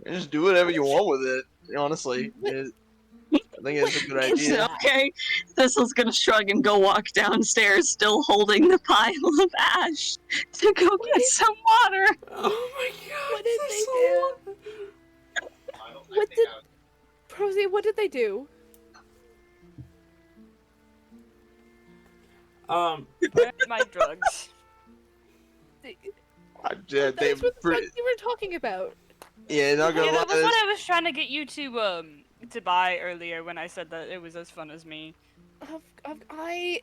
Just do whatever you want with it. Honestly, What- I think it's a good idea. Okay, Thistle's gonna shrug and go walk downstairs, still holding the pile of ash, to go get some water. Oh my god! What did they Thistle! What did Prosy? What did they do? Where are my drugs? That's They what the pre- drugs you were talking about. yeah, not gonna Yeah, that was lie. what I was trying to get you to buy earlier when I said that it was as fun as me. I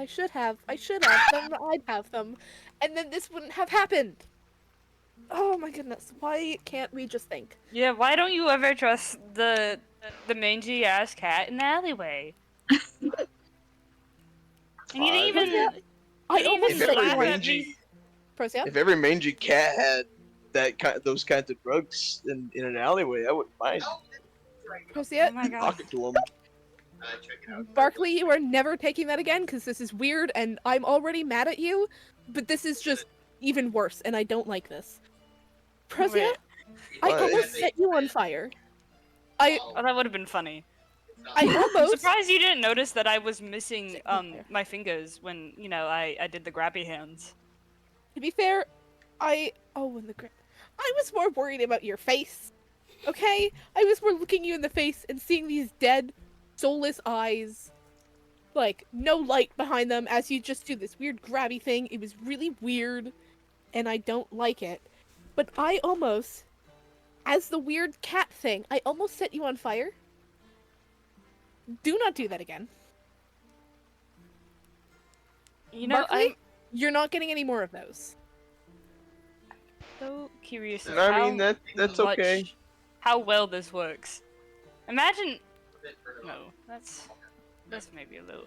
should have them. I'd have them, and then this wouldn't have happened. Oh my goodness! Why can't we just think? Yeah, why don't you ever trust the mangy ass cat in the alleyway? And you didn't even. Yeah, I you almost didn't If even every laugh at mangy, me. Prosia? if every mangy cat had those kinds of drugs in an alleyway, I wouldn't mind Prosia? Oh my god. talking to them. Check it out. Barkley, you are never taking that again because this is weird and I'm already mad at you, but this is just even worse and I don't like this. Prozia, Wait. I What? almost set you on fire. I Oh, that would have been funny. I I'm almost surprised you didn't notice that I was missing Sit down there. my fingers when, you know, I did the grabby hands. To be fair, I was more worried about your face. Okay? I was more looking you in the face and seeing these dead, soulless eyes. Like, no light behind them as you just do this weird grabby thing. It was really weird, and I don't like it. But I almost, as the weird cat thing, I almost set you on fire. Do not do that again. You know, Barkley, I'm you're not getting any more of those. so curious And I mean, how that's okay. much- how well this works. Imagine no, that's maybe a little.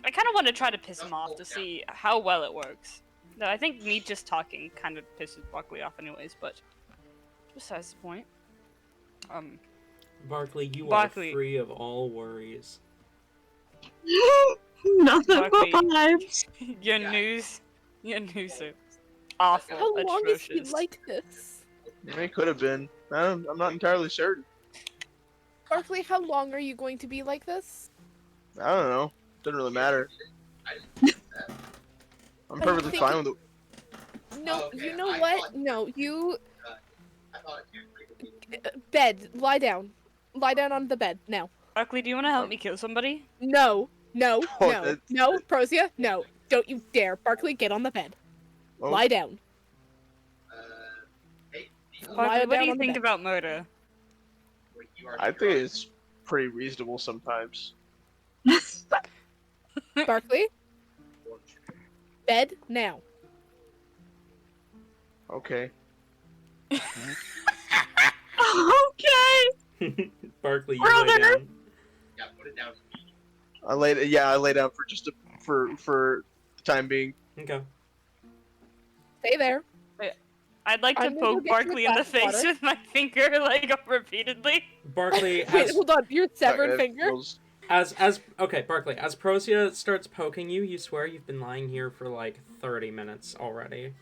I kind of want to try to piss him off to see how well it works. No, I think me just talking kind of pisses Buckley off, anyways. But besides the point, Barkley, you Barkley. are free of all worries. Nothing Buckley. but vibes. your news are awful, How long is he atrocious. like this? It could have been. I'm not entirely certain. Barkley, how long are you going to be like this? I don't know. Doesn't really matter. I'm I perfectly think fine with it. No, Okay, you know I what? thought- No, you I thought you bed. Lie down. Lie down on the bed now. Buckley, do you want to help me kill somebody? No, no, Oh, no, that's- no, Prozia, no. Don't you dare. Barkley, get on the bed. Oh, Lie down. hey, Lie Buckley, what down do you on the think bed. about murder? wait, you are I think it's pretty reasonable sometimes. Barkley, bed now. Okay. Okay. Barkley, you lay Brother! down. Yeah, put it down. I lay down for just for the time being. Okay. Stay there. I'd like to I'm gonna go poke get you a Barkley in the glass of face water. with my finger, like, repeatedly. Barkley, Wait, as hold on. Your severed It finger? feels- okay, Barkley, as Prozia starts poking you, you swear you've been lying here for like 30 minutes already.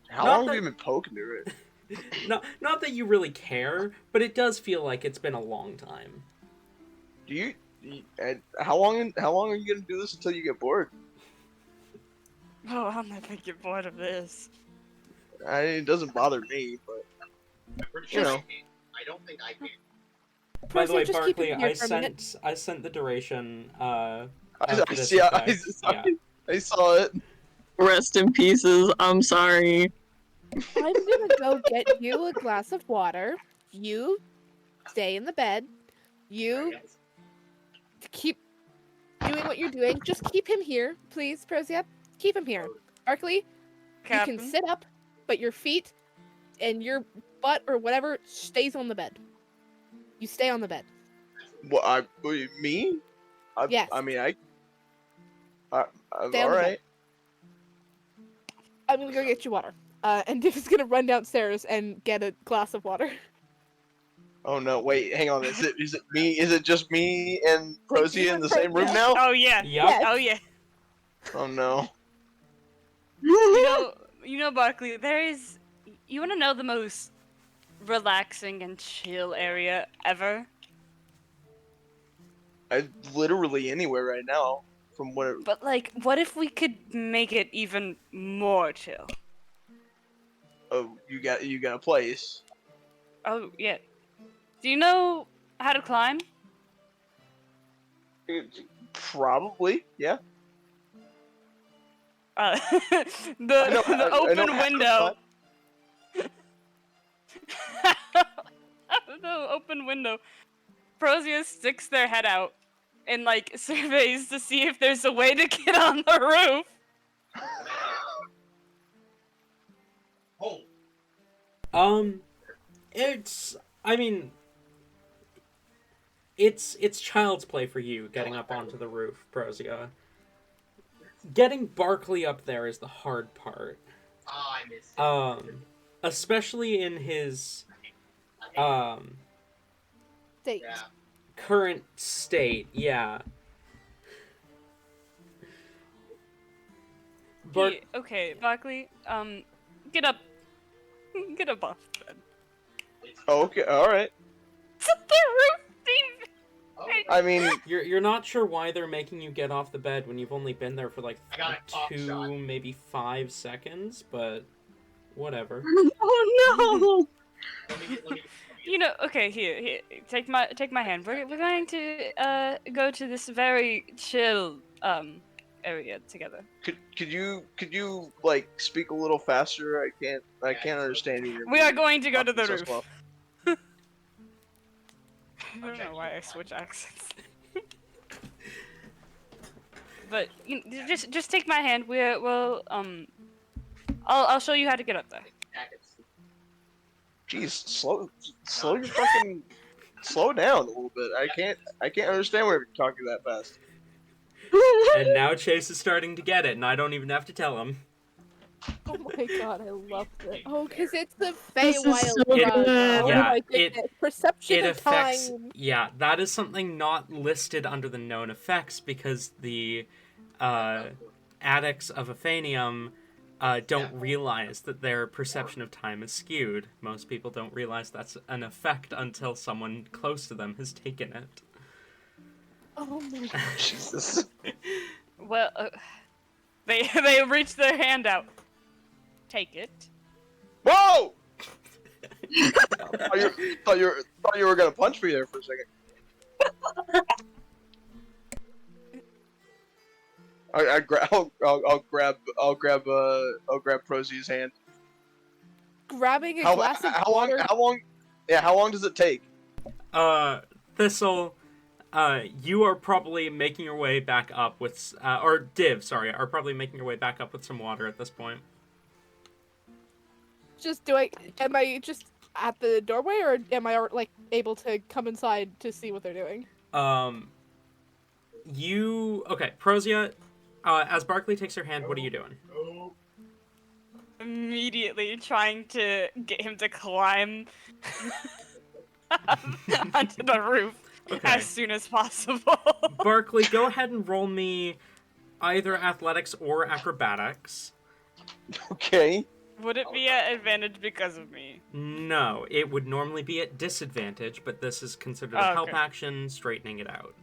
How Not long that- have you been poking me? Rick? Not that you really care, but it does feel like it's been a long time. And how long are you gonna do this until you get bored? Oh, I'll never get bored of this. It doesn't bother me, but I'm pretty You sure know. I don't think I can. By the Prozia, way, just keep Barkley, him here for a minute. I sent the duration I for this see. effect. Yeah. I saw it. Rest in pieces. I'm sorry. I'm gonna go get you a glass of water. You stay in the bed. You keep doing what you're doing. Just keep him here, please, Prozia. Keep him here. Barkley, you Captain? can sit up, but your feet and your butt or whatever stays on the bed. You stay on the bed. Me? Yes. I mean, Stay all on the bed. right. I'm gonna go get you water. And Div is gonna run downstairs and get a glass of water. Oh no! Wait, hang on. Is it me? Is it just me and It's you Prozia in and the same room Prozia. now? Oh, yeah. Yep. Yes. Oh, yeah. Oh no! You know, Barkley, there is... You want to know the most relaxing and chill area ever? I'm literally anywhere right now. From what? But, like, what if we could make it even more chill? Oh, you got a place. Oh, yeah. Do you know how to climb? Probably, yeah. The I know- the I know open how to window. The open window. Prozia sticks their head out and like surveys to see if there's a way to get on the roof. Oh, I mean, it's child's play for you getting up onto the roof, Prozia. Getting Barkley up there is the hard part. I miss it. Especially in his State. Yeah. current state, yeah. But Okay, Barkley, get up. Get up off the bed. Oh, okay, all right. It's up the roof, Steve! I mean, you're not sure why they're making you get off the bed when you've only been there for like I got a cough 2, shot. maybe 5 seconds, but whatever. Oh Let me You know, okay, here, take my hand. We're going to go to this very chill area together. could you like speak a little faster? I can't understand you. We are going to go to the Talking so roof. slow. I don't know why I switch accents. But just take my hand. I'll show you how to get up there. Jeez, slow your fucking slow down a little bit. I can't understand whenever you're talking that fast. And now Chase is starting to get it, and I don't even have to tell him. Oh my god, I love this. Oh, because it's the This is Feywild so drug. good. Oh Yeah, my it- goodness. Perception It of affects. time. Yeah, that is something not listed under the known effects because the addicts of Aphanium don't realize that their perception of time is skewed. Most people don't realize that's an effect until someone close to them has taken it. Oh my god. Jesus. Well, they reach their hand out. Take it. Whoa! thought you were gonna punch me there for a second. I'll grab Prozy's hand. Grabbing a glass of water. How long does it take? Thistle, you are probably making your way back up with, or Div, sorry, are probably making your way back up with some water at this point. Am I just at the doorway, or am I like able to come inside to see what they're doing? Okay, Prozia, as Barkley takes her hand, what are you doing? Immediately trying to get him to climb onto the roof Okay. as soon as possible. Barkley, go ahead and roll me either athletics or acrobatics. Okay. Would it be at advantage because of me? No, it would normally be at disadvantage, but this is considered a help Okay. action, straightening it out.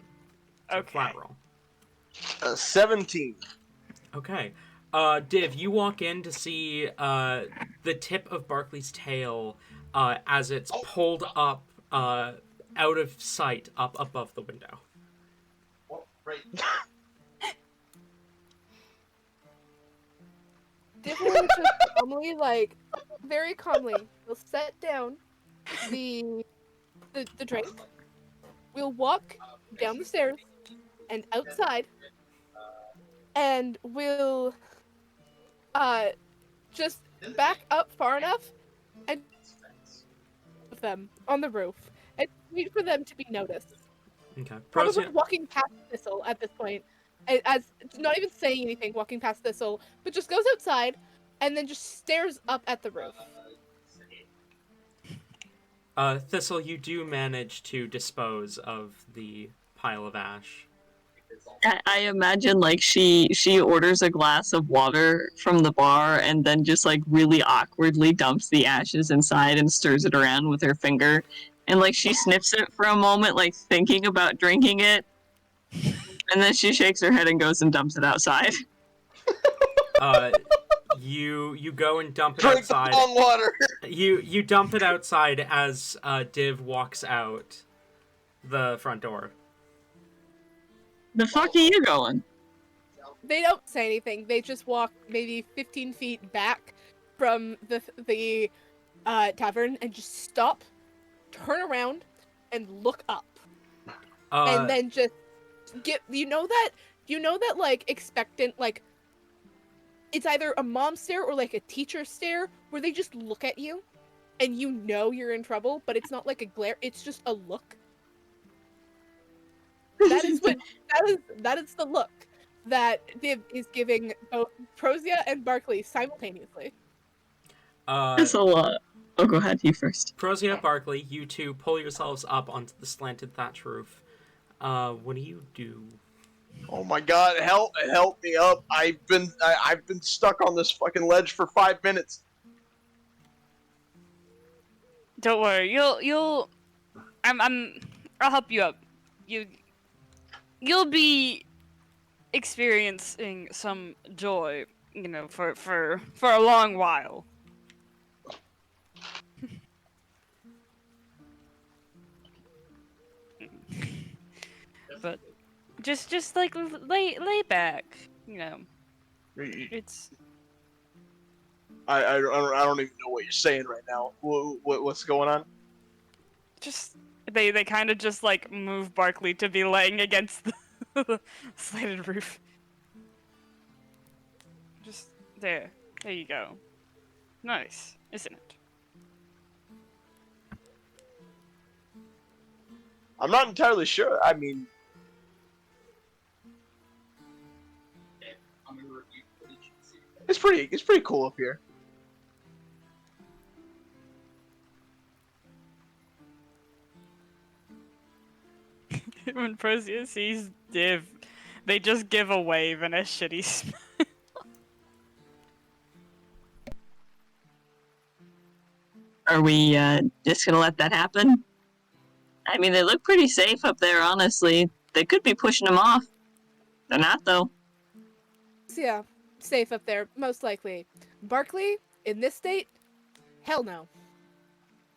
So Okay. flat roll. 17. Okay. Div, you walk in to see the tip of Barkley's tail as it's pulled up out of sight up above the window. Oh, right. Div will just calmly, like, very calmly, we'll set down the drink. We'll walk down the stairs and outside, and we'll just back up far enough and with them on the roof and wait for them to be noticed. Okay. Probably Prozia, walking past Thistle at this point, as not even saying anything, walking past Thistle, but just goes outside and then just stares up at the roof. Thistle, you do manage to dispose of the pile of ash. I imagine like she orders a glass of water from the bar and then just like really awkwardly dumps the ashes inside and stirs it around with her finger, and like she sniffs it for a moment, like thinking about drinking it, and then she shakes her head and goes and dumps it outside. You go and dump it Drink outside. the pond water. You dump it outside as Div walks out the front door. The fuck are you going? They don't say anything. They just walk maybe 15 feet back from the tavern and just stop, turn around, and look up, and then just get you know that like expectant, like it's either a mom stare or like a teacher stare where they just look at you and you know you're in trouble, but it's not like a glare, it's just a look. That is the look that Div is giving both Prozia and Barkley simultaneously. That's a lot. Oh, go ahead, you first. Prozia, Barkley, you two pull yourselves up onto the slanted thatch roof What do you do? Oh my god, help me up. I've been stuck on this fucking ledge for 5 minutes. Don't worry, I'll help you up. You'll be experiencing some joy, for a long while. But just like lay back, it's I don't even know what you're saying right now. What's going on? just they kind of just like move Barkley to be laying against the slated roof. Just there you go. Nice, isn't it? I'm not entirely sure. I mean, I'm gonna review footage and see. it's pretty cool up here. When Prozia sees Div, they just give a wave and a shitty smile. Are we just gonna let that happen? I mean, they look pretty safe up there, honestly. They could be pushing them off. They're not, though. So yeah, safe up there, most likely. Barkley, in this state? Hell no.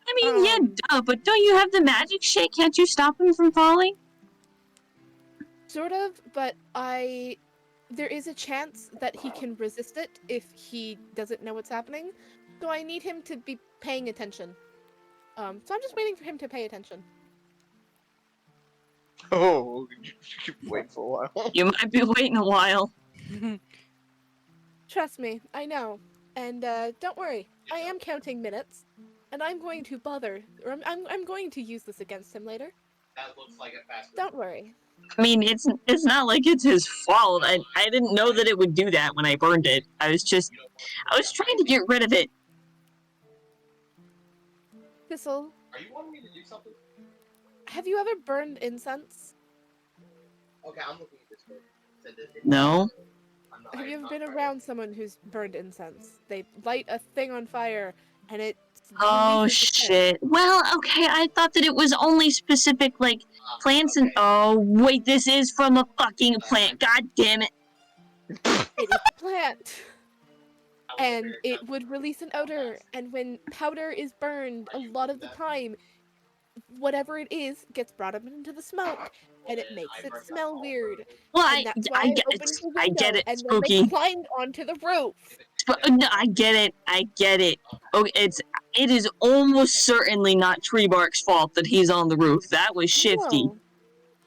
I mean, yeah, duh, but don't you have the magic shit? Can't you stop him from falling? Sort of, but there is a chance that he can resist it if he doesn't know what's happening. So I need him to be paying attention. So I'm just waiting for him to pay attention. Oh, wait for a while. You might be waiting a while. Trust me, I know. And don't worry, I am counting minutes, and I'm going to I'm going to use this against him later. That looks like a fast. Don't worry. I mean, it's not like it's his fault. I didn't know that it would do that when I burned it. I was trying to get rid of it. Thistle, Are you wanting me to do something? have you ever burned incense? Okay, I'm looking at this book. Said that it- No. Have you I'm ever not been trying around someone who's burned incense? They light a thing on fire, and it Oh, releases the smoke. shit. Well, okay, I thought that it was only specific, like, plants and... okay. Oh, wait, this is from a fucking plant. God damn it. It is a plant. I was And very it confident. would release an odor, and when powder is burned, a lot of the time, whatever it is gets brought up into the smoke, and it makes it smell weird. Well, And that's why I opened the I get window, it, and then they Spooky. climbed onto the roof. No, I get it. Okay, it is almost certainly not Treebark's fault that he's on the roof. That was shifty. No,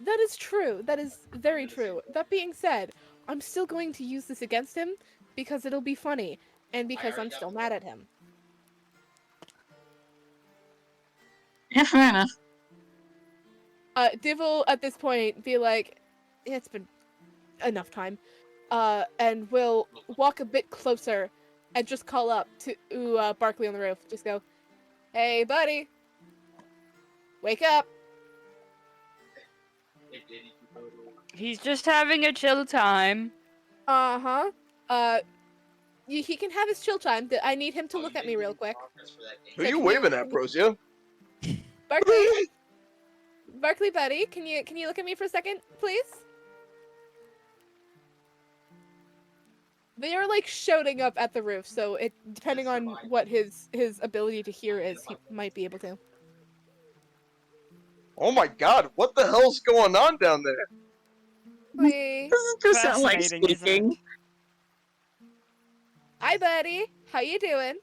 that is true. That is very true. That being said, I'm still going to use this against him because it'll be funny, and because I'm still mad at him. Yeah, fair enough. Div will at this point be like, it's been enough time, and will walk a bit closer and just call up to Barkley on the roof. Just go, hey buddy, wake up. He's just having a chill time. Uh-huh. He can have his chill time. I need him to look at me real quick. Who are you waving at, Prozia? Barkley? Barkley buddy, can you look at me for a second, please? They are like shouting up at the roof, so it depending on what his ability to hear is, he might be able to. Oh my god, what the hell's going on down there? Please. Doesn't just sound like Fascinating, isn't it? speaking. Hi buddy, how you doing?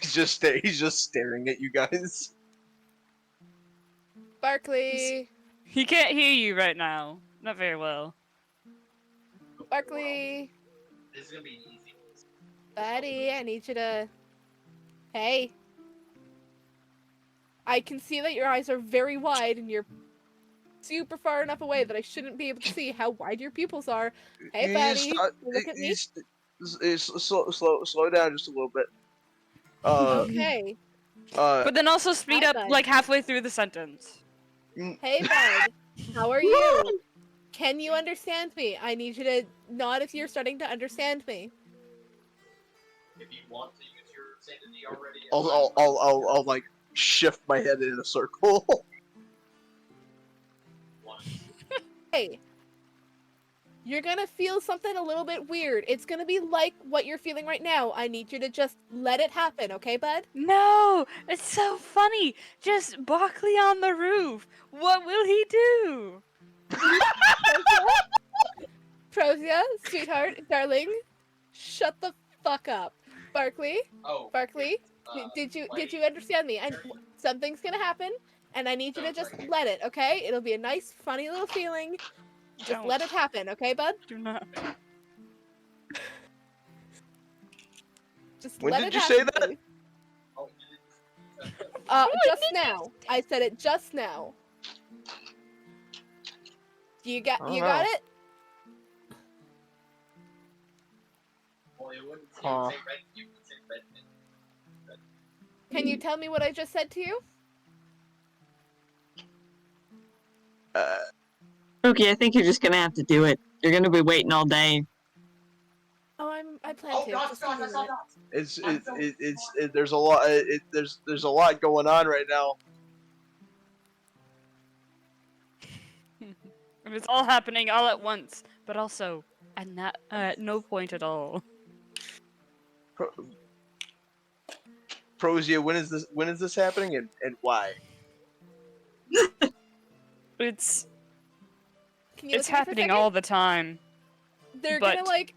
He's just staring at you guys. Barkley. He can't hear you right now. Not very well. Barkley. This is gonna be easy. Buddy, I need you to... Hey. I can see that your eyes are very wide and you're super far enough away that I shouldn't be able to see how wide your pupils are. Hey, buddy, you look at me. Slow down just a little bit. Okay. But then also speed Hi, up bud. like halfway through the sentence. Hey, bud. How are you? Can you understand me? I need you to nod if you're starting to understand me. If you want to use your sanity already, I'll like shift my head in a circle. Hey. You're gonna feel something a little bit weird. It's gonna be like what you're feeling right now. I need you to just let it happen, okay, bud? No, it's so funny. Just Barkley on the roof. What will he do? Prozia, sweetheart, darling, shut the fuck up. Barkley, Oh, Barkley, did you understand me? Something's gonna happen, and I need you to just let it, okay? It'll be a nice, funny little feeling. Just let it happen, okay, bud? Do not. Just When let did it you happen, say that? please. Just now. I said it just now. You got it? well, it wouldn't say Huh. red, you would say red. Can you tell me what I just said to you? Okay, I think you're just gonna have to do it. You're gonna be waiting all day. Oh, I plan Oh, to. God, Just God, give me a God, minute. It's there's a lot there's a lot going on right now. And it's all happening all at once, but also at no point at all. Prozia, when is this happening and why? It's Can you it's listen to me for a happening second? all the time. They're but- gonna like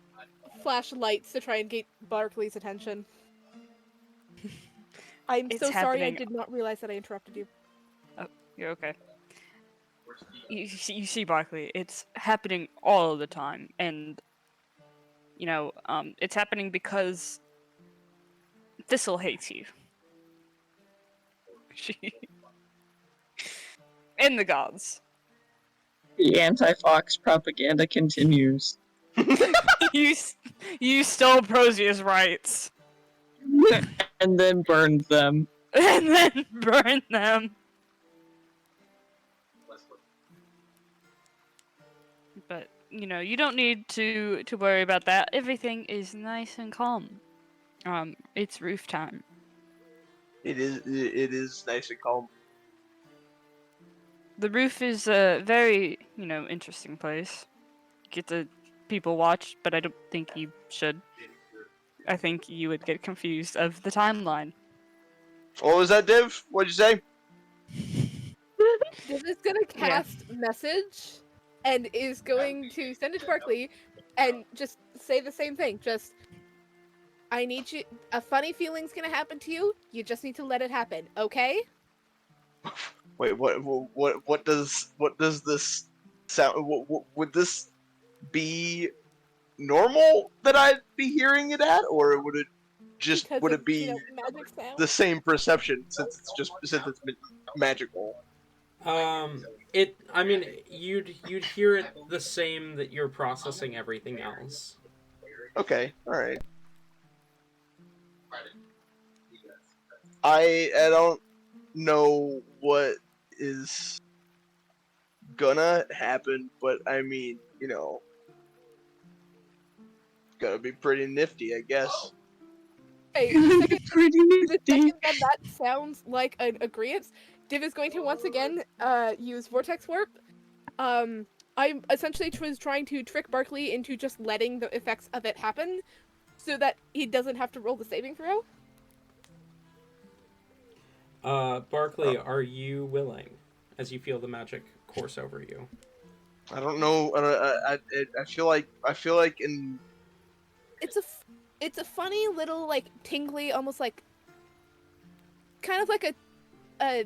flash lights to try and get Barkley's attention. I'm It's so sorry. I happening- did not realize that I interrupted you. You're okay. You see, Barkley, it's happening all the time, and it's happening because Thistle hates you. She and the gods. The anti-Fox propaganda continues. you stole Prozia's rights And then burned them. and then burned them. But you don't need to worry about that. Everything is nice and calm. It's roof time. It is nice and calm. The roof is a very, interesting place. Get to people watch, but I don't think you should. I think you would get confused of the timeline. What was that, Div? What'd you say? Div is gonna cast message and is going to send it to Barkley and just say the same thing. Just, I need you. A funny feeling's gonna happen to you. You just need to let it happen, okay? Wait, what does this sound? Would this be normal that I'd be hearing it at, or would it Because would of, it be magic sound. the same perception since it's magical? I mean, you'd hear it the same that you're processing everything else. Okay, all right. I don't know what is gonna happen, but I mean, gonna be pretty nifty, I guess. Hey, the second, Pretty the nifty. second that sounds like an agreement, Div is going to once again use Vortex Warp. I essentially was trying to trick Barkley into just letting the effects of it happen, so that he doesn't have to roll the saving throw. Barkley, are you willing, as you feel the magic course over you? I don't know. I feel like in It's a funny little like tingly, almost like kind of like a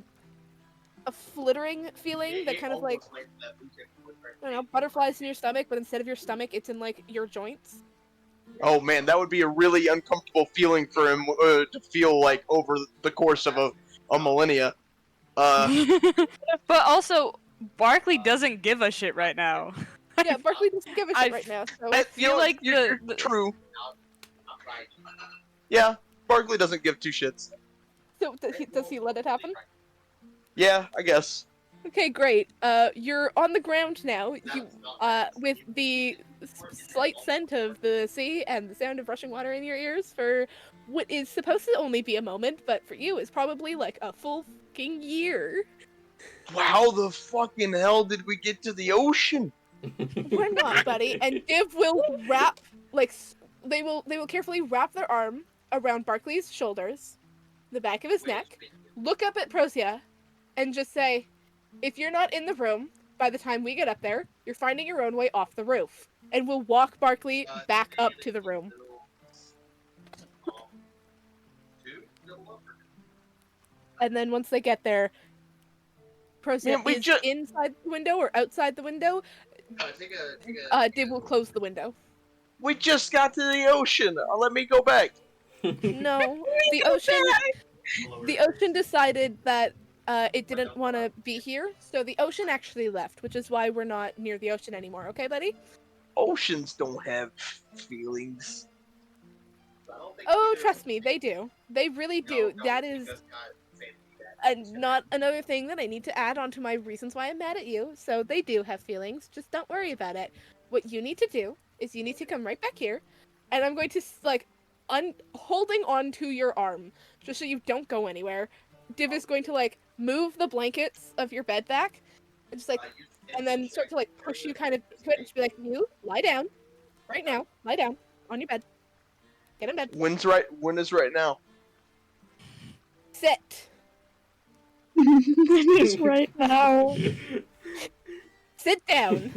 flittering feeling that kind of like, I don't know, butterflies in your stomach, but instead of your stomach, it's in like your joints. oh man, that would be a really uncomfortable feeling for him to feel like over the course of a millennia. But also, Barkley doesn't give a shit right now. Yeah, Barkley doesn't give a shit right now. So I feel like you're true. Yeah, Barkley doesn't give two shits. So does he let it happen? Yeah, I guess. Okay, great. You're on the ground now. You, with the slight scent of the sea and the sound of rushing water in your ears for what is supposed to only be a moment, but for you is probably like a full fucking year. How the fucking hell did we get to the ocean? We're not, buddy. And Div will wrap they will carefully wrap their arm around Barkley's shoulders, the back of his neck, look up at Prosia, and just say, "If you're not in the room by the time we get up there, you're finding your own way off the roof." And we'll walk Barkley back up to the room. And then once they get there, Prosia is inside the window or outside the window. Div will close the window. We just got to the ocean. Let me go back. No, the ocean decided that it didn't want to be here, so the ocean actually left, which is why we're not near the ocean anymore. Okay, buddy? Oceans don't have feelings. Oh, trust me, they do. They really do. That is not another thing that I need to add onto my reasons why I'm mad at you. So they do have feelings. Just don't worry about it. What you need to do is you need to come right back here, and I'm going to holding on to your arm just so you don't go anywhere. Div is going to move the blankets of your bed back, and just and then start to push you kind of to it, and just be like, "You lie down, right now. Lie down on your bed. Get in bed. When is right now? Sit. It is right now. Sit down."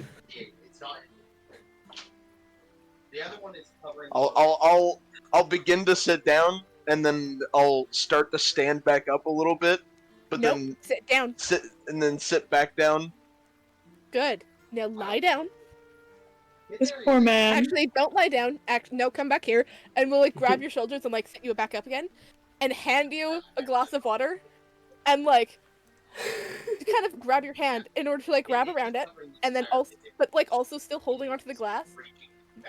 The other one is covering. I'll begin to sit down, and then I'll start to stand back up a little bit, but Nope. then Sit down. sit back down. Good. Now lie down. This poor man. Actually, don't lie down. No, come back here, and we'll grab your shoulders and sit you back up again, and hand you a glass of water, and kind of grab your hand in order to wrap around it, and then also still holding onto the glass.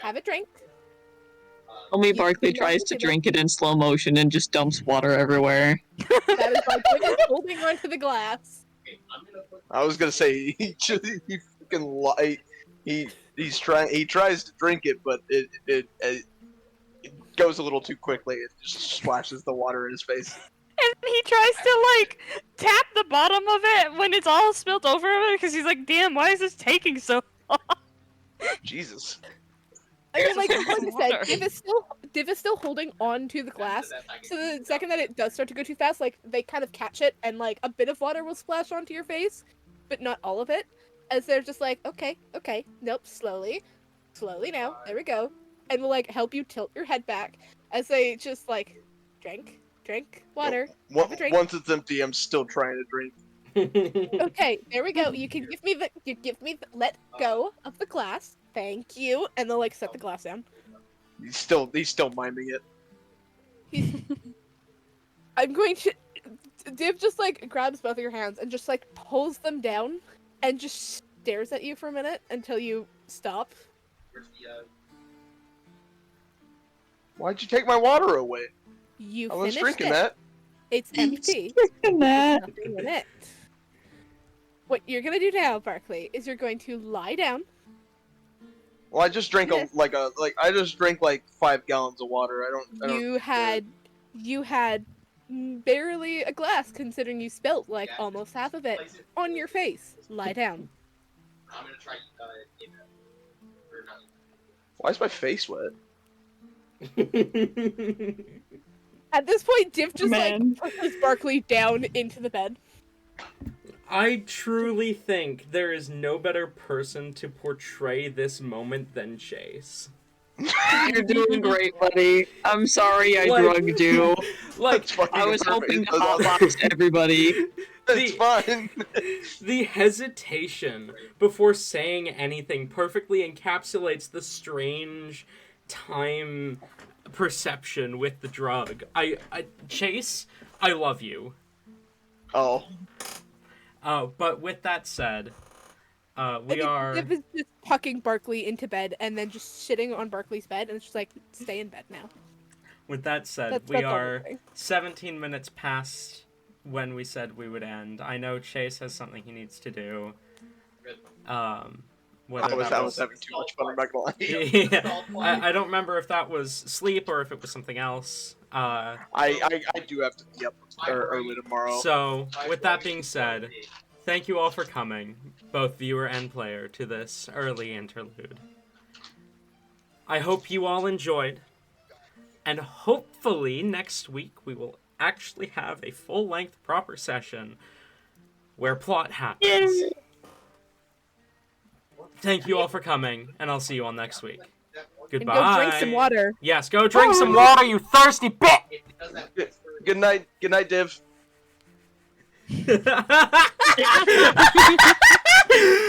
Have a drink. Only Barkley tries to drink it in slow motion and just dumps water everywhere. That is by holding onto the glass. I was gonna say he freaking lie. He tries to drink it, but it goes a little too quickly. It just splashes the water in his face. And he tries to tap the bottom of it when it's all spilled over him because he's like, "Damn, why is this taking so long?" Jesus. I mean, like I Water. said, Div is still holding on to the glass. So the second that it does start to go too fast, they kind of catch it, and a bit of water will splash onto your face, but not all of it. As they're just okay, nope, slowly now, there we go, and we'll help you tilt your head back as they just drink water. Have a drink. Once it's empty, I'm still trying to drink. Okay, there we go. You can let go of the glass. Thank you. And they'll set the glass down. He's still miming it. I'm going to Div just grabs both of your hands and just pulls them down and just stares at you for a minute until you stop. Why'd you take my water away? You I was finished drinking it. that. It's empty. Drinking that. There's nothing in it. What you're gonna do now, Barkley, is you're going to lie down. Well, I just drank I just drank 5 gallons of water. I don't. You had barely a glass, considering you spilt almost half of it on your face. Lie down. I'm gonna try. Or not. Why is my face wet? At this point, Div just Man. pushes Barkley down into the bed. I truly think there is no better person to portray this moment than Chase. You're doing great, buddy. I'm sorry I drugged you. That's fucking I was perfect. hoping to That's awesome. hotbox everybody. It's fine. The hesitation before saying anything perfectly encapsulates the strange time perception with the drug. Chase, I love you. Oh. But with that said, we are... Div is just tucking Barkley into bed and then just shitting on Barkley's bed, and it's just stay in bed now. With that said, That's we all I'm are saying. 17 minutes past when we said we would end. I know Chase has something he needs to do. Whether I was that was having too much fun. I'm not gonna lie. yeah, I don't remember if that was sleep or if it was something else. I do have to be up early tomorrow. So, with that being said, thank you all for coming, both viewer and player, to this early interlude. I hope you all enjoyed, and hopefully next week we will actually have a full-length proper session where plot happens. Thank you all for coming, and I'll see you all next week. Goodbye. And go drink some water. Yes, go drink some water, you thirsty bitch! Good night, Div.